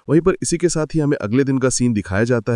वहीं पर इसी के साथ ही हमें अगले दिन का सीन दिखाया जाता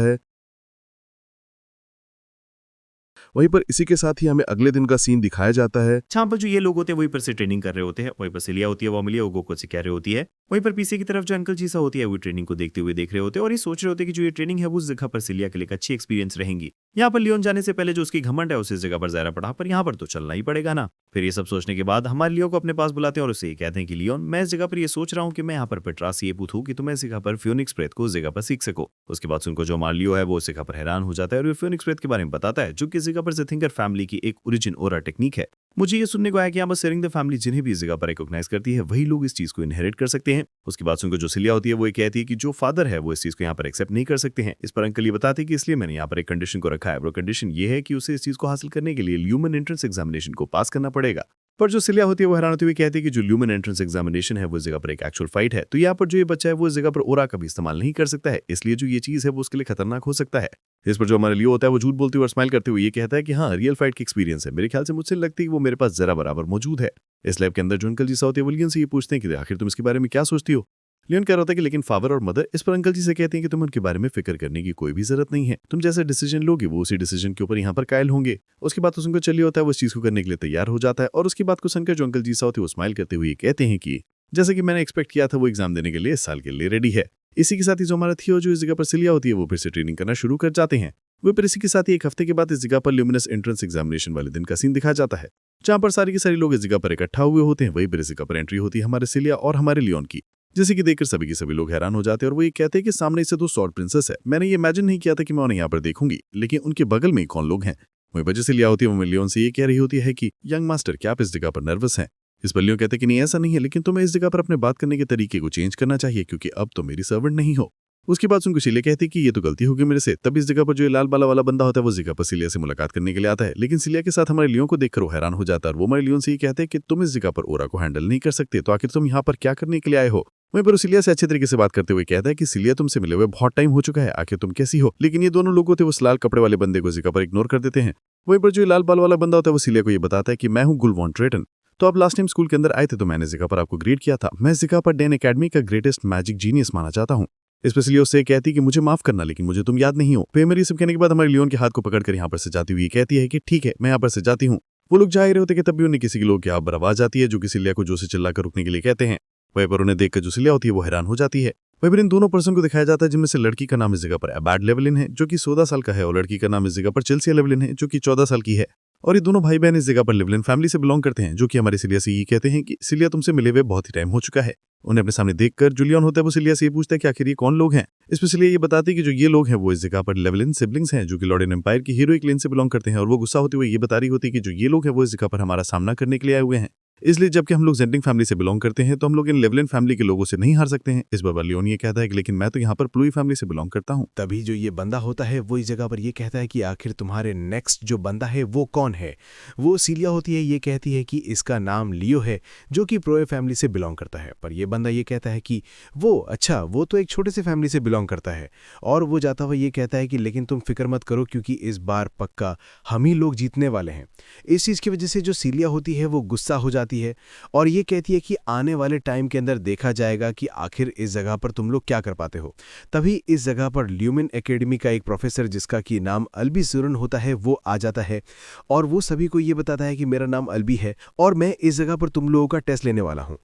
है। जहाँ पर जो ये लोग होते हैं वहीं पर से ट्रेनिंग कर रहे होते हैं, वहीं पर सिलिया होती है वो अमलिया उगो को सिखा रही होती है। वहीं पर पीछे की तरफ जो अंकल जी सा होती है वो ट्रेनिंग को देखते हुए देख रहे होते हैं और ये सोच रहे होते हैं कि जो ये ट्रेनिंग है वो उस जगह पर सिलिया के लिए एक अच्छी एक्सपीरियंस रहेंगी। यहाँ पर लियोन जाने से पहले जो उसकी घमंड है उस जगह पर ज़रा पड़ा, पर यहाँ पर तो चलना ही पड़ेगा ना। फिर ये सब सोचने के बाद हमारे लियो को अपने पास बुलाते हैं और उसे ये कहते हैं कि लियोन, मैं इस जगह पर ये सोच रहा हूँ कि मैं यहाँ पर पेट्रास ये पूछूं कि तुम इस जगह पर फ्यूनिक्स प्रेत को उस जगह पर सीख सको। उसके बाद सुनको जो हमारा लियो है वो उस जगह पर हैरान हो जाता है और ये फ्यूनिक्स प्रेत के बारे में बताता है जो कि इस जगह पर थिंकर फैमिली की एक ओरिजिन ओरा टेक्निक है। मुझे ये सुनने को आया कि यहाँ पर सेरिंग द फैमिली जिन्हें भी इस जगह पर रिकॉग्नाइज करती है वही लोग इस चीज को इनहेरिट कर सकते हैं। उसके बाद सुनको जो सिलिया होती है वो ये कहती है कि जो फादर है वो इस चीज को यहाँ पर एक्सेप्ट नहीं कर सकते हैं। इस पर अंकल ये बताते हैं कि इसलिए मैंने यहाँ पर एक कंडीशन को रखा है। वो कंडीशन ये है कि उसे इस चीज को हासिल करने के लिए ल्यूमन एंट्रेंस एग्जामिनेशन को पास करना पड़ेगा। पर जो सिलिया होती है वो हैरान होती हुई कहती है कि जो ल्यूमन एंट्रेंस एग्जामिनेशन है वो इस जगह पर एक एक्चुअल फाइट है, तो यहाँ पर जो ये बच्चा है वो इस जगह पर ओरा का भी इस्तेमाल नहीं कर सकता है, इसलिए जो ये चीज है वो उसके लिए खतरनाक हो सकता है। इस पर जो हमारा लियो होता है वो झूठ बोलते हुए और स्माइल करते हुए ये कहता है कि हाँ, रियल फाइट की एक्सपीरियंस है, मेरे ख्याल से मुझसे लगती है कि वो मेरे पास जरा बराबर मौजूद है। इस लैब के अंदर जो अंकल जी सा होते हैं वो लियन से ये पूछते हैं कि आखिर तुम इसके बारे में क्या सोचती हो। लियन कह रहा होता है कि लेकिन फादर और मदर इस पर अंकल जी से कहते हैं कि तुम उनके बारे में फिक्र करने की कोई भी जरूरत नहीं है, तुम जैसा डिसीजन लोगे वो उसी डिसीजन के ऊपर यहाँ पर कायल होंगे। उसके बाद तो उनको चलिए होता है वो इस चीज को करने के लिए तैयार हो जाता है और उसकी बात को सुनकर जो अंकल जी सा होते हैं वो स्माइल करते हुए कहते हैं कि जैसे कि मैंने एक्सपेक्ट किया था वो एग्जाम देने के लिए इस साल के लिए रेडी है। इसी के साथ ही जो हमारा थियो जो इस जगह पर सिलिया होती है वो फिर से ट्रेनिंग करना शुरू कर जाते हैं। वो फिर इसी के साथ ही एक हफ्ते के बाद इस जगह पर ल्यूमिनस एंट्रेंस एग्जामिनेशन वाले दिन का सीन दिखाया जाता है, जहां पर सारे के सारे लोग इस जगह पर इकट्ठा हुए होते हैं। वही पर इस जगह पर एंट्री होती है हमारे सिलिया और हमारे लियोन की, जैसे कि देखकर सभी के सभी लोग हैरान हो जाते हैं और वो ये कहते हैं कि सामने से 2 स्वॉर्ड प्रिंसेस है। मैंने ये इमेजिन नहीं किया था कि मैं उन्हें यहाँ पर देखूंगी, लेकिन उनके बगल में कौन लोग हैं। वही वजह से लिया होती है वो लियोन से ये कह रही होती है कि यंग मास्टर क्या आप इस जगह पर नर्वस हैं। इस पर लियोन कहते हैं कि नहीं ऐसा नहीं है, लेकिन तुम्हें इस जगह पर अपने बात करने के तरीके को चेंज करना चाहिए क्योंकि अब तो मेरी सर्वेंट नहीं हो। उसके बाद उनको सिलिया कहती है कि ये तो गलती होगी मेरे से। तब इस जगह पर जो लाल बाला वाला बंदा होता है वो इस जगह पर सिलिया से मुलाकात करने के लिए आता है, लेकिन सिलिया के साथ हमारे लियोन को देखकर वो हैरान हो जाता है और वो हमारे लियोन से ये कहते हैं कि तुम इस जगह पर ओरा को हैंडल नहीं कर सकते, तो आखिर तुम यहाँ पर क्या करने के लिए आए हो। वहीं पर सिलिया से अच्छे तरीके से बात करते हुए कहता है कि सिलिया तुमसे मिले हुए बहुत टाइम हो चुका है, आखिर तुम कैसी हो। लेकिन ये दोनों लोग होते हैं वो लाल कपड़े वाले बंदे को इस जगह पर इग्नोर कर देते हैं। वहीं पर जो लाल बाल वाला बंदा होता है वो सिलिया को ये बताता है कि मैं हूँ गुल वॉन ट्रेटन, तो आप लास्ट टाइम स्कूल के अंदर आए थे तो मैंने इस जगह पर आपको ग्रेड किया था। मैं इस जगह पर डेन एकेडमी का ग्रेटेस्ट मैजिक जीनियस माना जाता हूँ। इस पर सिलिया उससे कहती है कि मुझे माफ करना, लेकिन मुझे तुम याद नहीं हो। फिर मेरी सब कहने के बाद हमारे लियोन के हाथ को पकड़कर यहाँ पर से जाती हुई कहती है कि ठीक है मैं यहाँ पर से जाती हूँ। वो लोग जा ही रहे होते कि तब भी उन्हें किसी के लोग की यहाँ पर आवाज आती है जो कि सिलिया को जोर से चिल्लाकर रुकने के लिए कहते हैं। वहीं पर उन्हें देखकर जो सिलिया होती है वो हैरान हो जाती है। वहीं पर इन दोनों पर्सन को दिखाया जाता है जिनमें से लड़की का नाम इस जगह पर अबैड लेवलिन है जो कि 16 साल का है और लड़की का नाम इस जगह पर चेल्सिया लेवलिन है जो कि 14 साल की है। और ये दोनों भाई बहन इस जगह पर लेवलिन फैमिली से बिलोंग करते हैं, जो कि हमारे सिलिया से ये कहते हैं कि सिलिया तुमसे मिले हुए बहुत ही टाइम हो चुका है। उन्हें अपने सामने देखकर जो लियोन होता है वो सिलिया से ये पूछता है कि आखिर ये कौन लोग हैं। इसमें सिलिया ये बताती है कि जो ये लोग हैं वो इस जगह पर लेवलिन सिबलिंग्स हैं जो कि लॉर्ड एम्पायर की हीरोइक लेन से बिलोंग करते हैं। और वो गुस्सा होते हुए ये बता रही होती है कि जो ये लोग हैं वो इस जगह पर हमारा सामना करने के लिए आए हुए हैं, इसलिए जबकि हम लोग जेंटिंग फैमिली से बिलोंग करते हैं तो हम लोग इन लेवलिन फैमिली के लोगों से नहीं हार सकते हैं। इस बार लियोन ये कहता है कि लेकिन मैं तो यहाँ पर प्लूई फैमिली से बिलोंग करता हूँ। तभी जो ये बंदा होता है वो इस जगह पर ये कहता है कि आखिर तुम्हारे नेक्स्ट जो बंदा है वो कौन है। वो सिलिया होती है ये कहती है कि इसका नाम लियो है जो कि प्रोए फैमिली से बिलोंग करता है। पर यह बंदा ये कहता है कि वो तो एक छोटे से फैमिली से बिलोंग करता है। और वो जाता हुआ ये कहता है कि लेकिन तुम फिक्र मत करो क्योंकि इस बार पक्का हम ही लोग जीतने वाले हैं। इस चीज़ की वजह से जो सिलिया होती है वो गुस्सा हो जाती है और ये कहती है कि आने वाले टाइम के अंदर देखा जाएगा कि आखिर इस जगह पर तुम लोग क्या कर पाते हो। तभी इस जगह पर ल्यूमिन एकेडमी का एक प्रोफेसर जिसका कि नाम अल्बी सुरन होता है वो आ जाता है और वो सभी को ये बताता है कि मेरा नाम अल्बी है और मैं इस जगह पर तुम लोगों का टेस्ट लेने वाला हूँ।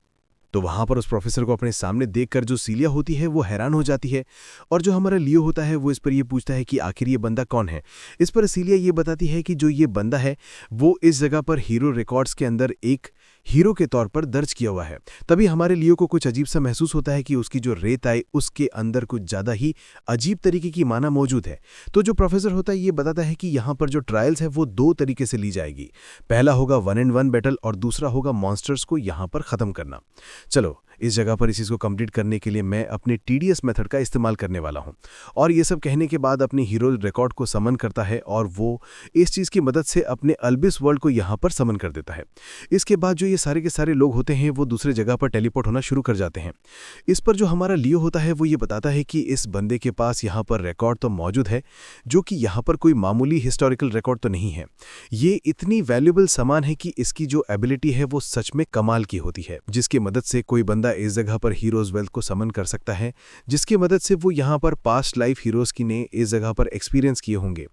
तो वहाँ पर उस प्रोफेसर को अपने सामने देखकर जो सिलिया होती है वो हैरान हो जाती है और जो हमारा लियो होता है वो इस पर ये पूछता है कि आखिर ये बंदा कौन है। इस पर सिलिया ये बताती है कि जो ये बंदा है वो इस जगह पर हीरो रिकॉर्ड्स के अंदर एक हीरो के तौर पर दर्ज किया हुआ है। तभी हमारे लियो को कुछ अजीब सा महसूस होता है कि उसकी जो रेत आई उसके अंदर कुछ ज़्यादा ही अजीब तरीके की माना मौजूद है। तो जो प्रोफेसर होता है ये बताता है कि यहाँ पर जो ट्रायल्स है वो 2 तरीके से ली जाएगी। पहला होगा 1-on-1 बैटल और दूसरा होगा मॉन्स्टर्स को यहाँ पर ख़त्म करना। चलो इस जगह पर इस चीज़ को कंप्लीट करने के लिए मैं अपने TDS मेथड का इस्तेमाल करने वाला हूँ। और ये सब कहने के बाद अपनी हीरो रिकॉर्ड को समन करता है और वो इस चीज़ की मदद से अपने अल्बिस वर्ल्ड को यहाँ पर समन कर देता है। इसके बाद जो ये सारे के सारे लोग होते हैं वो दूसरे जगह पर टेलीपोर्ट होना शुरू कर जाते हैं। इस पर जो हमारा लियो होता है वो ये बताता है कि इस बंदे के पास यहाँ पर रिकॉर्ड तो मौजूद है जो कि यहाँ पर कोई मामूली हिस्टोरिकल रिकॉर्ड तो नहीं है। ये इतनी वैल्यूबल सामान है कि इसकी जो एबिलिटी है वो सच में कमाल की होती है, जिसकी मदद से कोई बंदा बंदा इस जगह पर हीरोज वेल्थ को समन कर सकता है, जिसकी मदद से वो यहाँ पर पास्ट लाइफ हीरोज की ने इस जगह पर एक्सपीरियंस किए होंगे।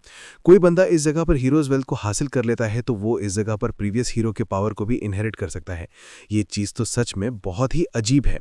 कोई बंदा इस जगह पर हीरोज वेल्थ को हासिल कर लेता है तो वो इस जगह पर प्रीवियस हीरो के पावर को भी इनहेरिट कर सकता है। ये चीज़ तो सच में बहुत ही अजीब है।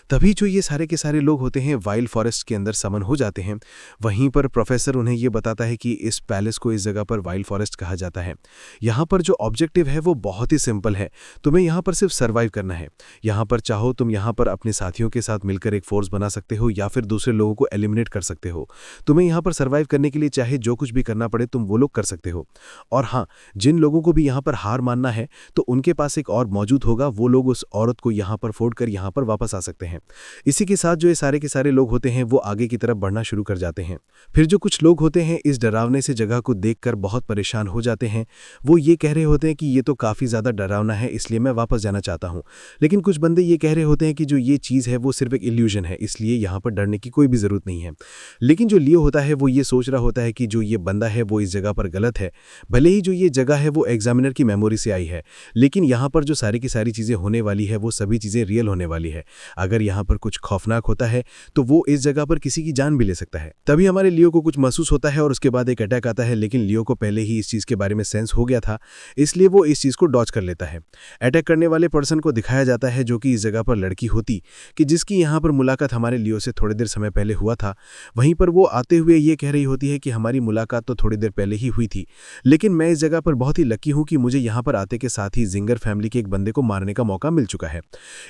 तभी जो ये सारे के सारे लोग होते हैं वाइल्ड फॉरेस्ट के अंदर समन हो जाते हैं। वहीं पर प्रोफेसर उन्हें ये बताता है कि इस पैलेस को इस जगह पर वाइल्ड फॉरेस्ट कहा जाता है। यहाँ पर जो ऑब्जेक्टिव है वो बहुत ही सिंपल है, तुम्हें यहाँ पर सिर्फ सर्वाइव करना है। यहाँ पर चाहो तुम यहाँ पर अपने साथियों के साथ मिलकर एक फोर्स बना सकते हो या फिर दूसरे लोगों को एलिमिनेट कर सकते हो। तुम्हें यहाँ पर सर्वाइव करने के लिए चाहे जो कुछ भी करना पड़े तुम वो लोग कर सकते हो। और हाँ, जिन लोगों को भी यहाँ पर हार मानना है तो उनके पास एक और मौजूद होगा, वो लोग उस औरत को यहाँ पर फोड़ कर यहाँ पर वापस आ सकते हैं। इसी के साथ जो ये सारे के सारे लोग होते हैं वो आगे की तरफ बढ़ना शुरू कर जाते हैं। फिर जो कुछ लोग होते हैं इस डरावने से जगह को देखकर बहुत परेशान हो जाते हैं। वो ये कह रहे होते हैं कि ये तो काफ़ी ज़्यादा डरावना है, इसलिए मैं वापस जाना चाहता हूँ। लेकिन कुछ बंदे ये कह रहे होते हैं कि जो ये चीज़ है वो सिर्फ एक इल्यूजन है, इसलिए यहाँ पर डरने की कोई भी ज़रूरत नहीं है। लेकिन जो लियो होता है वो ये सोच रहा होता है कि जो ये बंदा है वो इस जगह पर गलत है। भले ही जो ये जगह है वो एग्जामिनर की मेमोरी से आई है, लेकिन यहाँ पर जो सारी की सारी चीज़ें होने वाली है वो सभी चीज़ें रियल होने वाली है। अगर यहाँ पर कुछ खौफनाक होता है तो वो इस जगह पर किसी की जान भी ले सकता है। तभी हमारे लियो को कुछ महसूस होता है और उसके बाद एक अटैक आता है, लेकिन लियो को पहले ही इस चीज़ के बारे में सेंस हो गया था, इसलिए वो इस चीज़ को डॉज कर लेता है। अटैक करने वाले पर्सन को दिखाया जाता है जो कि इस जगह पर लड़की होती कि जिसकी यहाँ पर मुलाकात हमारे लियो से थोड़ी देर समय पहले हुआ था। वहीं पर वो आते हुए ये कह रही होती है कि हमारी मुलाकात तो थोड़ी देर पहले ही हुई थी, लेकिन मैं इस जगह पर बहुत ही लकी हूँ कि मुझे यहाँ पर आते के साथ ही जिंगर फैमिली के एक बंदे को मारने का मौका मिल चुका है।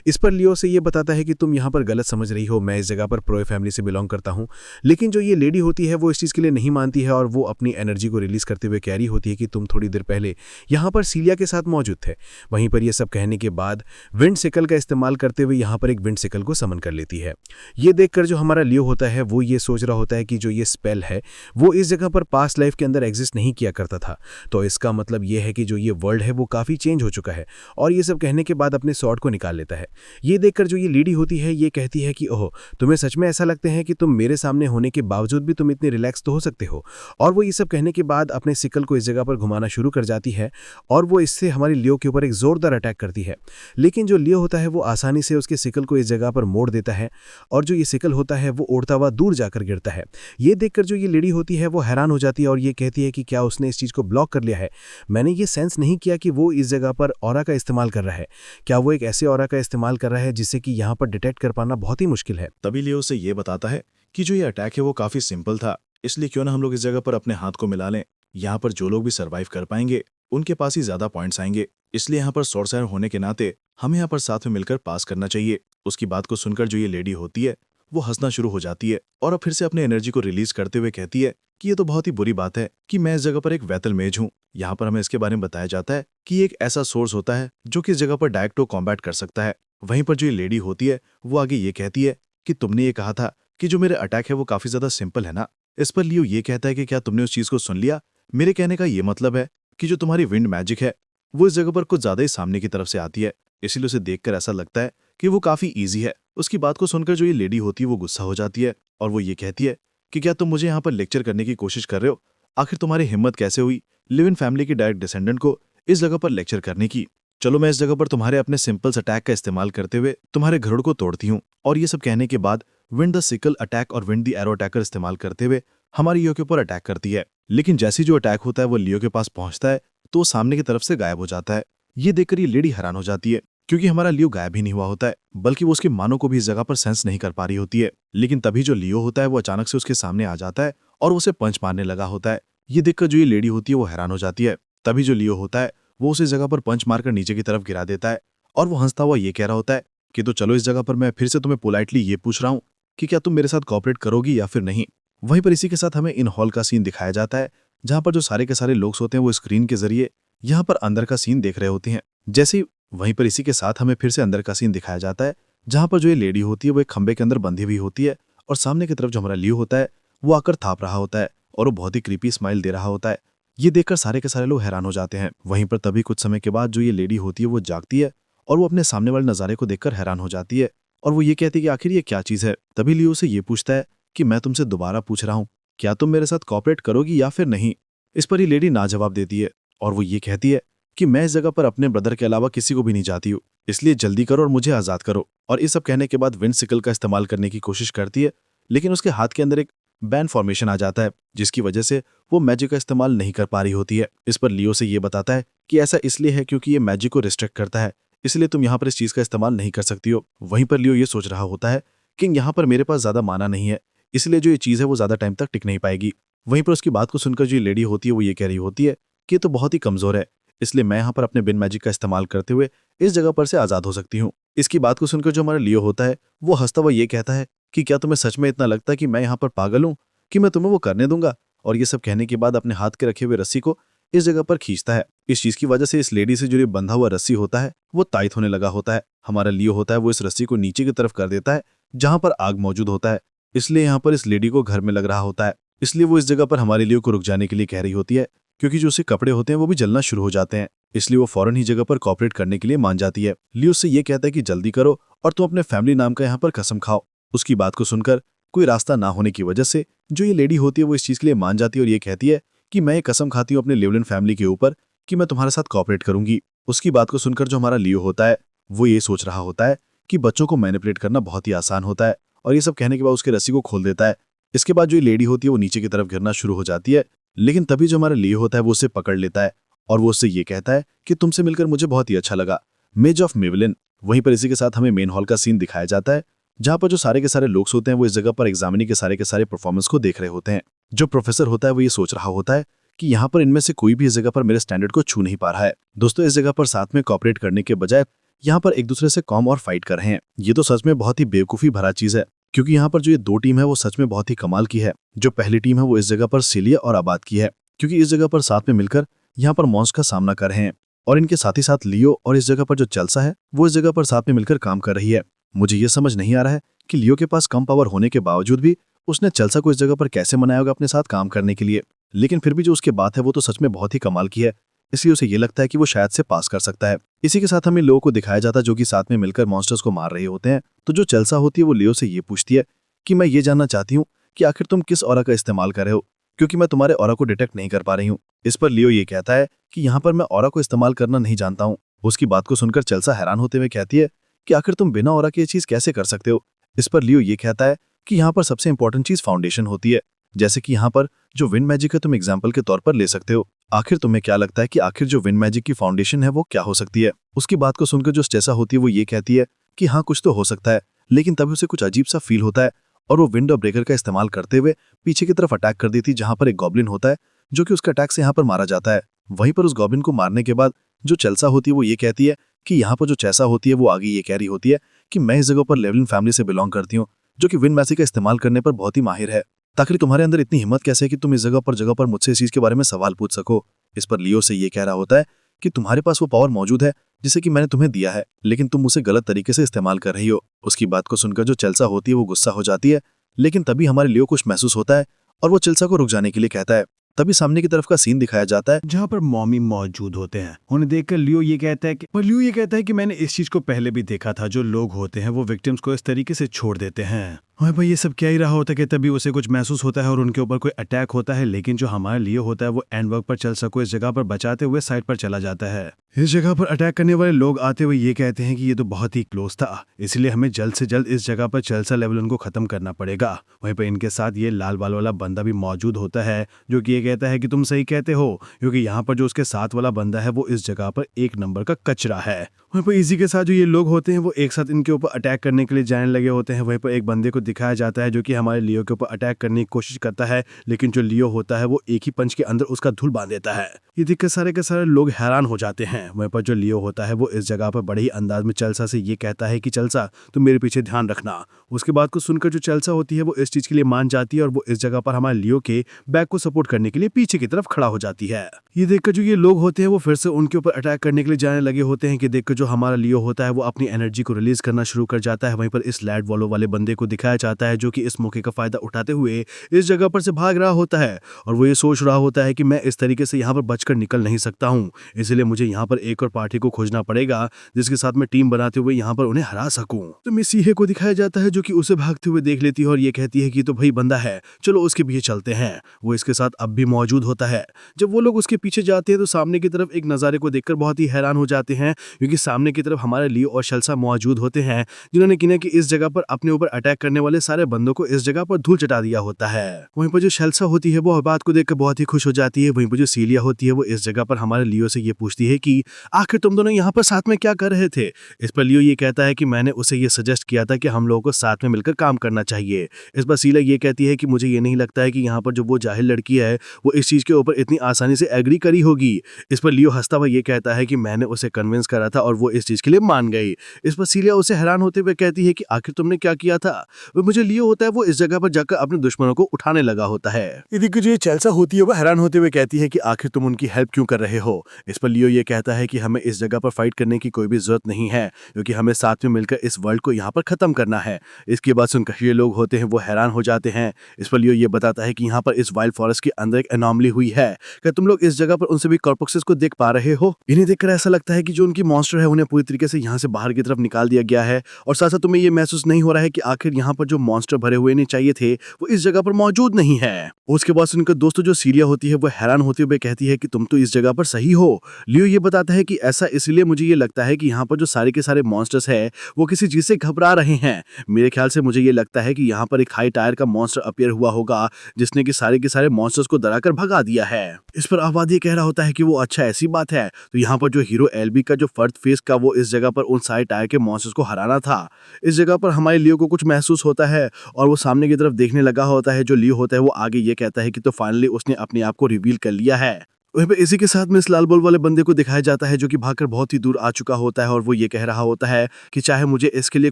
इस पर लियो से ये बताता है कि तुम यहाँ पर गलत समझ रही हो, मैं इस जगह पर प्रोए फैमिली से बिलोंग करता हूँ। लेकिन जो ये लेडी होती है वो इस चीज़ के लिए नहीं मानती है और वो अपनी एनर्जी को रिलीज करते हुए कह रही होती है कि तुम थोड़ी देर पहले यहाँ पर सीलिया के साथ मौजूद थे। वहीं पर यह सब कहने के बाद विंड सिकल का इस्तेमाल करते हुए यहाँ पर एक विंड सिकल को समन कर लेती है। ये देखकर जो हमारा लियो होता है वो ये सोच रहा होता है कि जो ये स्पेल है वो इस जगह पर पास्ट लाइफ के अंदर एग्जिस्ट नहीं किया करता था, तो इसका मतलब ये है कि जो ये वर्ल्ड है वो काफ़ी चेंज हो चुका है। और ये सब कहने के बाद अपने स्वॉर्ड को निकाल लेता है। ये देखकर जो ये लेडी होती है ये कहती है कि ओह, तुम्हें सच में ऐसा लगता है कि तुम मेरे सामने होने के बावजूद भी तुम इतने रिलैक्स तो हो सकते हो। और वो ये सब कहने के बाद अपने सिकल को इस जगह पर घुमाना शुरू कर जाती है और वो इससे हमारी लियो के ऊपर एक जोरदार अटैक करती है। लेकिन जो लियो होता है वो आसानी से उसके सिकल को इस जगह पर मोड़ देता है और जो ये सिकल होता है वो उड़ता हुआ दूर जाकर गिरता है। ये देखकर जो ये लेडी होती है वो हैरान हो जाती है और ये कहती है कि क्या उसने इस चीज़ को ब्लॉक कर लिया है। मैंने ये सेंस नहीं किया कि वो इस जगह पर ऑरा का इस्तेमाल कर रहा है। क्या वो एक ऐसे ऑरा का इस्तेमाल कर रहा है जिससे कि यहाँ पर डिटेक्ट कर पाना बहुत ही मुश्किल है। तभी लियो से ये बताता है कि जो ये अटैक है वो काफी सिंपल था, इसलिए क्यों ना हम लोग इस जगह पर अपने हाथ को मिला लें। यहाँ पर जो लोग भी सर्वाइव कर पाएंगे उनके पास ही ज्यादा पॉइंट्स आएंगे, इसलिए यहाँ पर सॉर्सर होने के नाते हमें यहाँ पर साथ में मिलकर पास करना चाहिए। उसकी बात को सुनकर जो ये लेडी होती है वो हंसना शुरू हो जाती है और अब फिर से अपने एनर्जी को रिलीज करते हुए कहती है कि ये तो बहुत ही बुरी बात है कि मैं इस जगह पर एक वैतल मेज हूँ। यहाँ पर हमें इसके बारे में बताया जाता है कि एक ऐसा सोर्स होता है जो कि इस जगह पर डायरेक्ट कॉम्बैट कर सकता है। वहीं पर जो ये लेडी होती है वो आगे ये कहती है कि तुमने ये कहा था कि जो मेरे अटैक है वो काफी ज्यादा सिंपल है ना। इस पर लियो ये कहता है कि क्या तुमने उस चीज को सुन लिया। मेरे कहने का ये मतलब है कि जो तुम्हारी विंड मैजिक है वो इस जगह पर कुछ ज्यादा ही सामने की तरफ से आती है, इसीलिए उसे देखकर ऐसा लगता है कि वो काफी ईजी है। उसकी बात को सुनकर जो ये लेडी होती है वो गुस्सा हो जाती है और वो ये कहती है कि क्या तुम मुझे यहाँ पर लेक्चर करने की कोशिश कर रहे हो। आखिर तुम्हारी हिम्मत कैसे हुई लिविन फैमिली की डायरेक्ट डिसेंडेंट को इस जगह पर लेक्चर करने की। चलो मैं इस जगह पर तुम्हारे अपने सिंपल्स अटैक का इस्तेमाल करते हुए तुम्हारे घरों को तोड़ती हूँ। और ये सब कहने के बाद विंड द सिकल अटैक और विंड द एरो अटैकर इस्तेमाल करते हुए हमारी लियो के ऊपर अटैक करती है। लेकिन जैसे जो अटैक होता है वो लियो के पास पहुंचता है तो वो सामने की तरफ से गायब हो जाता है। ये देखकर ये लेडी हैरान हो जाती है क्योंकि हमारा लियो गायब ही नहीं हुआ होता है, बल्कि वो उसकी मानो को भी इस जगह पर सेंस नहीं कर पा रही होती है। लेकिन तभी जो लियो होता है वो अचानक से उसके सामने आ जाता है और उसे पंच मारने लगा होता है। ये देखकर जो ये लेडी होती है वो हैरान हो जाती है। तभी जो लियो होता है वो उस जगह पर पंच मारकर नीचे की तरफ गिरा देता है और वो हंसता हुआ ये कह रहा होता है कि तो चलो इस जगह पर मैं फिर से तुम्हें पोलाइटली ये पूछ रहा हूँ कि क्या तुम मेरे साथ कोऑपरेट करोगी या फिर नहीं। वहीं पर इसी के साथ हमें इन हॉल का सीन दिखाया जाता है जहां पर जो सारे के सारे लोग होते हैं वो स्क्रीन के जरिए यहाँ पर अंदर का सीन देख रहे होते हैं। जैसे वहीं पर इसी के साथ हमें फिर से अंदर का सीन दिखाया जाता है जहां पर जो ये लेडी होती है वो एक खंबे के अंदर बंधी हुई होती है और सामने की तरफ जो हमारा लियो होता है वो आकर थाप रहा होता है और वो बहुत ही क्रीपी स्माइल दे रहा होता है। ये देखकर सारे के सारे लोग हैरान हो जाते हैं। वहीं पर तभी कुछ समय के बाद जो ये लेडी होती है वो जागती है और वो अपने सामने वाले नज़ारे को देखकर हैरान हो जाती है और वो ये कहती है कि आखिर ये क्या चीज़ है। तभी लियो से ये पूछता है कि मैं तुमसे दोबारा पूछ रहा हूँ, क्या तुम मेरे साथ कोऑपरेट करोगी या फिर नहीं। इस पर ये लेडी ना जवाब देती है और वो ये कहती है कि मैं इस जगह पर अपने ब्रदर के अलावा किसी को भी नहीं चाहती हूँ, इसलिए जल्दी करो और मुझे आज़ाद करो। और ये सब कहने के बाद विंड सिकल का इस्तेमाल करने की कोशिश करती है, लेकिन उसके हाथ के अंदर एक बैंड फॉर्मेशन आ जाता है, जिसकी वजह से वो मैजिक का इस्तेमाल नहीं कर पा रही होती है। इस पर लियो से ये बताता है कि ऐसा इसलिए है क्योंकि ये मैजिक को रिस्ट्रिक्ट करता है, इसलिए तुम यहाँ पर इस चीज़ का इस्तेमाल नहीं कर सकती हो। वहीं पर लियो ये सोच रहा होता है कि यहाँ पर मेरे पास ज़्यादा माना नहीं है, इसलिए जो ये चीज़ है वो ज़्यादा टाइम तक टिक नहीं पाएगी। वहीं पर उसकी बात को सुनकर जो लेडी होती है वो ये कह रही होती है कि ये तो बहुत ही कमज़ोर है, इसलिए मैं यहाँ पर अपने बिन मैजिक का इस्तेमाल करते हुए इस जगह पर से आज़ाद हो सकती हूँ। इसकी बात को सुनकर जो हमारा लियो होता है वो हंसता हुआ ये कहता है कि क्या तुम्हें सच में इतना लगता है कि मैं यहाँ पर पागल हूँ कि मैं तुम्हें वो करने दूंगा। और ये सब कहने के बाद अपने हाथ के रखे हुए रस्सी को इस जगह पर खींचता है। इस चीज़ की वजह से इस लेडी से जो ये बंधा हुआ रस्सी होता है वो टाइट होने लगा होता है। हमारा लियो होता है वो इस रस्सी को नीचे की तरफ कर देता है जहाँ पर आग मौजूद होता है, इसलिए यहाँ पर इस लेडी को घर में लग रहा होता है। इसलिए वो इस जगह पर हमारे लियो को रुक जाने के लिए कह रही होती है, क्योंकि जो उसके कपड़े होते हैं वो भी जलना शुरू हो जाते हैं। इसलिए वो फौरन ही जगह पर कॉपरेट करने के लिए मान जाती है। लियो उससे ये कहता है कि जल्दी करो और तुम अपने फैमिली नाम का यहाँ पर कसम खाओ। उसकी बात को सुनकर कोई रास्ता ना होने की वजह से जो ये लेडी होती है वो इस चीज़ के लिए मान जाती है और ये कहती है कि मैं ये कसम खाती हूँ अपने लेवलिन फैमिली के ऊपर कि मैं तुम्हारे साथ कॉपरेट करूंगी। उसकी बात को सुनकर जो हमारा लियो होता है वो ये सोच रहा होता है कि बच्चों को मैनिपुलेट करना बहुत ही आसान होता है, और ये सब कहने के बाद उसके रस्सी को खोल देता है। इसके बाद जो ये लेडी होती है वो नीचे की तरफ गिरना शुरू हो जाती है, लेकिन तभी जो हमारा लियो होता है वो उसे पकड़ लेता है और वो उससे ये कहता है कि तुमसे मिलकर मुझे बहुत ही अच्छा लगा, मेज ऑफ मेवलिन। वहीं पर इसी के साथ हमें मेन हॉल का सीन दिखाया जाता है, जहाँ पर जो सारे के सारे लोग होते हैं वो इस जगह पर एग्जामिनी के सारे परफॉर्मेंस को देख रहे होते हैं। जो प्रोफेसर होता है वो ये सोच रहा होता है कि यहाँ पर इनमें से कोई भी इस जगह पर मेरे स्टैंडर्ड को छू नहीं पा रहा है। दोस्तों, इस जगह पर साथ में कॉपरेट करने के बजाय यहाँ पर एक दूसरे से कॉम और फाइट कर रहे हैं। ये तो सच में बहुत ही बेवकूफ़ी भरा चीज़ है, क्योंकि यहाँ पर जो ये दो टीम है वो सच में बहुत ही कमाल की है। जो पहली टीम है वो इस जगह पर सिलिया और आबाद की है, क्योंकि इस जगह पर साथ में मिलकर यहाँ पर मॉन्स्टर का सामना कर रहे हैं, और इनके साथ ही साथ लियो और इस जगह पर जो चेल्सा है वो इस जगह पर साथ में मिलकर काम कर रही है। मुझे ये समझ नहीं आ रहा है कि लियो के पास कम पावर होने के बावजूद भी उसने चेल्सा को इस जगह पर कैसे मनाया होगा अपने साथ काम करने के लिए, लेकिन फिर भी जो उसकी बात है वो तो सच में बहुत ही कमाल की है, इसलिए उसे ये लगता है कि वो शायद से पास कर सकता है। इसी के साथ हमें लोगों को दिखाया जाता है जो कि साथ में मिलकर मॉन्स्टर्स को मार रहे होते हैं। तो जो चेल्सा होती है वो लियो से ये पूछती है कि मैं ये जानना चाहती हूँ कि आखिर तुम किस ऑरा का इस्तेमाल कर रहे हो, क्योंकि मैं तुम्हारे ऑरा को डिटेक्ट नहीं कर पा रही हूँ। इस पर लियो ये कहता है कि यहाँ पर मैं ऑरा को इस्तेमाल करना नहीं जानता हूँ। उसकी बात को सुनकर चेल्सा हैरान होते हुए कहती है कि आखिर तुम बिना ऑरा की ये चीज़ कैसे कर सकते हो। इस पर लियो ये कहता है कि यहाँ पर सबसे इंपॉर्टेंट चीज़ फाउंडेशन होती है, जैसे कि यहाँ पर जो विंड मैजिक है तुम एग्जाम्पल के तौर पर ले सकते हो। आखिर तुम्हें क्या लगता है कि आखिर जो विंड मैजिक की फाउंडेशन है वो क्या हो सकती है। उसकी बात को सुनकर जो स्टेसा होती है वो ये कहती है कि हाँ कुछ तो हो सकता है, लेकिन तभी उसे कुछ अजीब सा फील होता है और वो विंडो ब्रेकर का इस्तेमाल करते हुए पीछे की तरफ अटैक कर देती है, जहाँ पर एक गॉब्लिन होता है जो कि उसके अटैक से यहाँ पर मारा जाता है। वहीं पर उस गॉब्लिन को मारने के बाद जो चेल्सा होती है वो ये कहती है कि यहाँ पर जो चेसा होती है वो आगे ये कह रही होती है कि मैं इस जगह पर लेवलिन फैमिली से बिलोंग करती हूँ, जो कि विंड मैजिक का इस्तेमाल करने पर बहुत ही माहिर है। ताकि तुम्हारे अंदर इतनी हिम्मत कैसे है कि तुम इस जगह पर मुझसे इस चीज़ के बारे में सवाल पूछ सको। इस पर लियो से ये कह रहा होता है कि तुम्हारे पास वो पावर मौजूद है जिसे कि मैंने तुम्हें दिया है, लेकिन तुम उसे गलत तरीके से इस्तेमाल कर रही हो। उसकी बात को सुनकर जो चेल्सा होती है वो गुस्सा हो जाती है, लेकिन तभी हमारे लियो कुछ महसूस होता है और वो चेल्सा को रुक जाने के लिए कहता है। तभी सामने की तरफ का सीन दिखाया जाता है जहाँ पर मॉमी मौजूद होते हैं। उन्हें देखकर लियो ये कहता है कि मैंने इस चीज को पहले भी देखा था, जो लोग होते हैं वो विक्टिम्स को इस तरीके से छोड़ देते हैं। हाँ भाई, ये सब क्या ही रहा होता है कि तभी उसे कुछ महसूस होता है और उनके ऊपर कोई अटैक होता है, लेकिन जो हमारे लियो होता है वो एंड वर्क पर चेल्सा को इस जगह पर बचाते हुए साइड पर चला जाता है। इस जगह पर अटैक करने वाले लोग आते हुए ये कहते हैं कि ये तो बहुत ही क्लोज था, इसलिए हमें जल्द से जल्द इस जगह पर चेल्सा लेवलिन को खत्म करना पड़ेगा। वहीं पर इनके साथ ये लाल बाल वाला बंदा भी मौजूद होता है, जो कि ये कहता है कि तुम सही कहते हो, क्योंकि यहाँ पर जो उसके साथ वाला बंदा है वो इस जगह पर एक नंबर का कचरा है। वहीं पर इसी के साथ जो ये लोग होते हैं वो एक साथ इनके ऊपर अटैक करने के लिए जाने लगे होते हैं। वहीं पर एक बंदे को दिखाया जाता है जो कि हमारे लियो के ऊपर अटैक करने की कोशिश करता है, लेकिन जो लियो होता है वो एक ही पंच के अंदर उसका धूल बांध देता है। ये देखकर सारे के सारे लोग हैरान हो जाते हैं। वहीं पर जो लियो होता है वो इस जगह पर बड़े ही अंदाज में चेल्सा से ये कहता है कि चेल्सा तुम मेरे पीछे ध्यान रखना। उसके बाद को सुनकर जो चेल्सा होती है वो इस चीज के लिए मान जाती है और वो इस जगह पर हमारे लियो के बैक को सपोर्ट करने के लिए पीछे की तरफ खड़ा हो जाती है। ये देखकर जो ये लोग होते हैं वो फिर से उनके ऊपर अटैक करने के लिए जाने लगे होते हैं कि देखकर जो हमारा लियो होता है वो अपनी एनर्जी को रिलीज करना शुरू कर जाता है। वहीं पर इस लैड वॉलो वाले बंदे को दिखाया जाता है जो कि इस मौके का फायदा उठाते हुए इस जगह पर से भाग रहा होता है और वो ये सोच रहा होता है कि मैं इस तरीके से यहाँ पर बचकर निकल नहीं सकता हूँ, इसलिए मुझे यहाँ पर एक और पार्टी को खोजना पड़ेगा जिसके साथ मैं टीम बनाते हुए यहाँ पर उन्हें हरा सकूं। तो मिस सीहे को दिखाया जाता है जो कि उसे भागते हुए देख लेती है और ये कहती है कि तो भाई बंदा है, चलो उसके पीछे चलते हैं। वो इसके साथ अब भी मौजूद होता है। जब वो लोग उसके पीछे जाते हैं तो सामने की तरफ एक नज़ारे को देखकर बहुत ही हैरान हो जाते हैं, क्योंकि सामने की तरफ हमारे लियो और शल्सा मौजूद होते हैं, जिन्होंने किने की इस जगह पर अपने ऊपर अटैक करने वाले सारे बंदों को इस जगह पर धूल चटा दिया होता है। वहीं पर जो शल्सा होती है वो बात को देखकर बहुत ही खुश हो जाती है। वहीं पर जो सीलिया होती है वो इस जगह पर हमारे लियो से ये पूछती है कि आखिर तुम दोनों यहाँ पर साथ में क्या कर रहे थे। इस पर लियो ये कहता है कि मैंने उसे ये सजेस्ट किया था कि हम लोगों को साथ में मिलकर काम करना चाहिए। इस पर सीलिया ये कहती है कि मुझे ये नहीं लगता है कि यहाँ पर जो वो जाहिल लड़की है वो इस चीज के ऊपर इतनी आसानी से एग्री करी होगी। इस पर लियो हंसता हुआ ये कहता है कि मैंने उसे कन्विंस करा था और वो इस चीज के लिए मान गई। इस पर सीलिया उसे हैरान होते हुए कहती है कि आखिर तुमने क्या किया था। वो मुझे लियो होता है वो इस जगह पर जाकर अपने दुश्मनों को उठाने लगा होता है। यदि जो चेल्सा होती है वो हैरान होते हुए कहती है कि आखिर तुम उनकी हेल्प क्यों कर रहे हो। इस पर लियो ये कहता है कि हमें इस जगह पर फाइट करने की कोई भी जरूरत नहीं है, क्योंकि हमें साथ में मिलकर इस वर्ल्ड को यहाँ पर खत्म करना है। इसके बाद सुनकर ये लोग होते हैं वो हैरान हो जाते हैं। इस पर लियो ये बताता है कि यहाँ पर इस वाइल्ड फॉरेस्ट के अंदर एक एनॉमली हुई है। क्या तुम लोग इस जगह पर उन सभी कॉर्पसेस को देख पा रहे हो। इन्हें देखकर ऐसा लगता है कि जो उनकी मॉन्स्टर है उन्हें पूरी तरीके से यहाँ से बाहर की तरफ निकाल दिया गया है, और साथ साथ तुम्हें ये महसूस नहीं हो रहा है कि आखिर यहाँ पर जो मॉन्स्टर भरे हुए नहीं चाहिए थे वो इस जगह पर मौजूद नहीं है। उसके बाद उनका दोस्तों जो सीलिया होती है वो हैरान होते हुए कहती है कि तुम तो इस जगह पर सही हो। लियो ये बताता है कि ऐसा इसलिए मुझे ये लगता है कि यहाँ पर जो सारे के सारे मॉन्स्टर्स है वो किसी चीज से घबरा रहे हैं। मेरे ख्याल से मुझे ये लगता है कि यहाँ पर एक हाई टायर का मॉन्स्टर अपीयर हुआ होगा जिसने कि सारे के सारे मॉन्स्टर्स को डराकर भगा दिया है। इस पर आबाद ये कह रहा होता है कि वो अच्छा ऐसी बात है, तो यहाँ पर जो हीरो एलबी का जो फर्स्ट फेस का वो इस जगह पर उन सारे टायर के मॉन्स्टर्स को हराना था। इस जगह पर हमारे लियो को कुछ महसूस होता है और वो सामने की तरफ देखने लगा होता है। जो लियो होता है वो आगे ये कहता है कि तो फाइनली उसने अपने आप को रिवील कर लिया है। वहीं पे इसी के साथ में इस लाल बॉल वाले बंदे को दिखाया जाता है जो कि भागकर बहुत ही दूर आ चुका होता है, और वो ये कह रहा होता है कि चाहे मुझे इसके लिए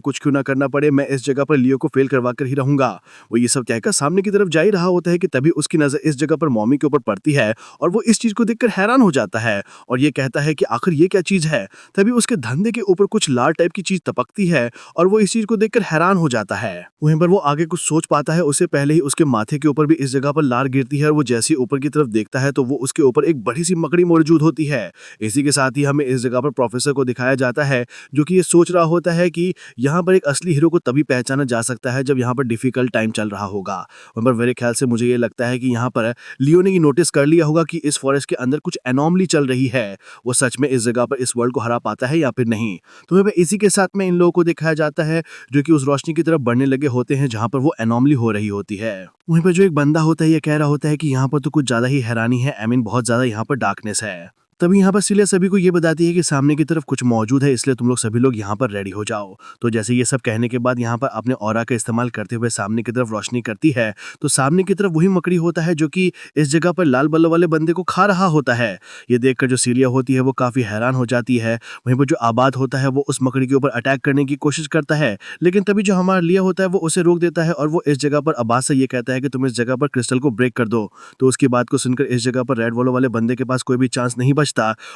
कुछ क्यों ना करना पड़े, मैं इस जगह पर लियो को फेल करवा कर ही रहूंगा। वो ये सब कहकर सामने की तरफ जा ही रहा होता है कि तभी उसकी नजर इस जगह पर मॉमी के ऊपर पड़ती है, और वो इस चीज को देखकर हैरान हो जाता है और ये कहता है कि आखिर ये क्या चीज है। तभी उसके धंधे के ऊपर कुछ लाल टाइप की चीज टपकती है और वो इस चीज को देखकर हैरान हो जाता है। वहीं पर वो आगे कुछ सोच पाता है उससे पहले ही उसके माथे के ऊपर भी इस जगह पर लार गिरती है, और वो जैसे ऊपर की तरफ देखता है तो वो उसके ऊपर एक बड़ी सी मकड़ी मौजूद होती है। इसी के साथ ही हमें इस जगह पर प्रोफेसर को दिखाया जाता है जो कि ये सोच रहा होता है कि यहाँ पर एक असली हीरो को तभी पहचाना जा सकता है जब यहाँ पर डिफिकल्ट टाइम चल रहा होगा। पर मेरे ख्याल से मुझे ये लगता है कि यहाँ पर लियो ने ये नोटिस कर लिया होगा कि इस फॉरेस्ट के अंदर कुछ एनॉमली चल रही है। वो सच में इस जगह पर इस वर्ल्ड को हरा पाता है या फिर नहीं। तो इसी के साथ में इन लोगों को दिखाया जाता है जो कि उस रोशनी की तरफ बढ़ने लगे होते हैं जहाँ पर वो एनॉमली हो रही होती है। वहीं पर जो एक बंदा होता है ये कह रहा होता है कि यहाँ पर तो कुछ ज्यादा ही हैरानी है, बहुत ज्यादा यहाँ पर डार्कनेस है। तभी यहाँ पर सीलिया सभी को ये बताती है कि सामने की तरफ कुछ मौजूद है, इसलिए तुम लोग सभी लोग यहाँ पर रेडी हो जाओ। तो जैसे ये सब कहने के बाद यहाँ पर अपने ऑरा का इस्तेमाल करते हुए सामने की तरफ रोशनी करती है, तो सामने की तरफ वही मकड़ी होता है जो कि इस जगह पर लाल बल्ले वाले बंदे को खा रहा होता है। ये देखकर जो सीलिया होती है वो काफी हैरान हो जाती है। वहीं पर जो आबाद होता है वो उस मकड़ी के ऊपर अटैक करने की कोशिश करता है, लेकिन तभी जो हमारा लिया होता है वो उसे रोक देता है और वो इस जगह पर आबाद से ये कहता है कि तुम इस जगह पर क्रिस्टल को ब्रेक कर दो। तो उसकी बात को सुनकर इस जगह पर रेड वॉलो वाले बंदे के पास कोई भी चांस नहीं बचता,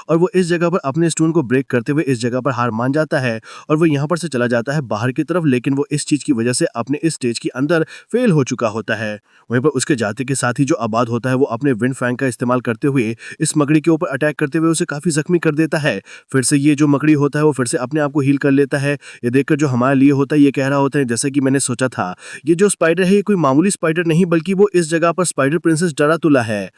और वो इस जगह पर अपने स्टोन को ब्रेक करते हुए इस जगह पर हार मान जाता है और वो यहाँ पर से चला जाता है बाहर की तरफ। लेकिन वो इस चीज की वजह से अपने इस स्टेज के अंदर फेल हो चुका होता है। वहीं पर उसके जाते के साथ ही जो आबाद होता है वो अपने विंड फैंग का इस्तेमाल करते हुए इस मकड़ी के ऊपर अटैक करते हुए उसे काफी जख्मी कर देता है। फिर से ये जो मकड़ी होता है वो फिर से अपने आप को हील कर लेता है। ये देखकर जो हमारे लिए होता है ये कह रहा होता है जैसे कि मैंने सोचा था, ये जो स्पाइडर है ये कोई मामूली स्पाइडर नहीं बल्कि वो इस जगह पर स्पाइडर प्रिंसेस डरातुला है।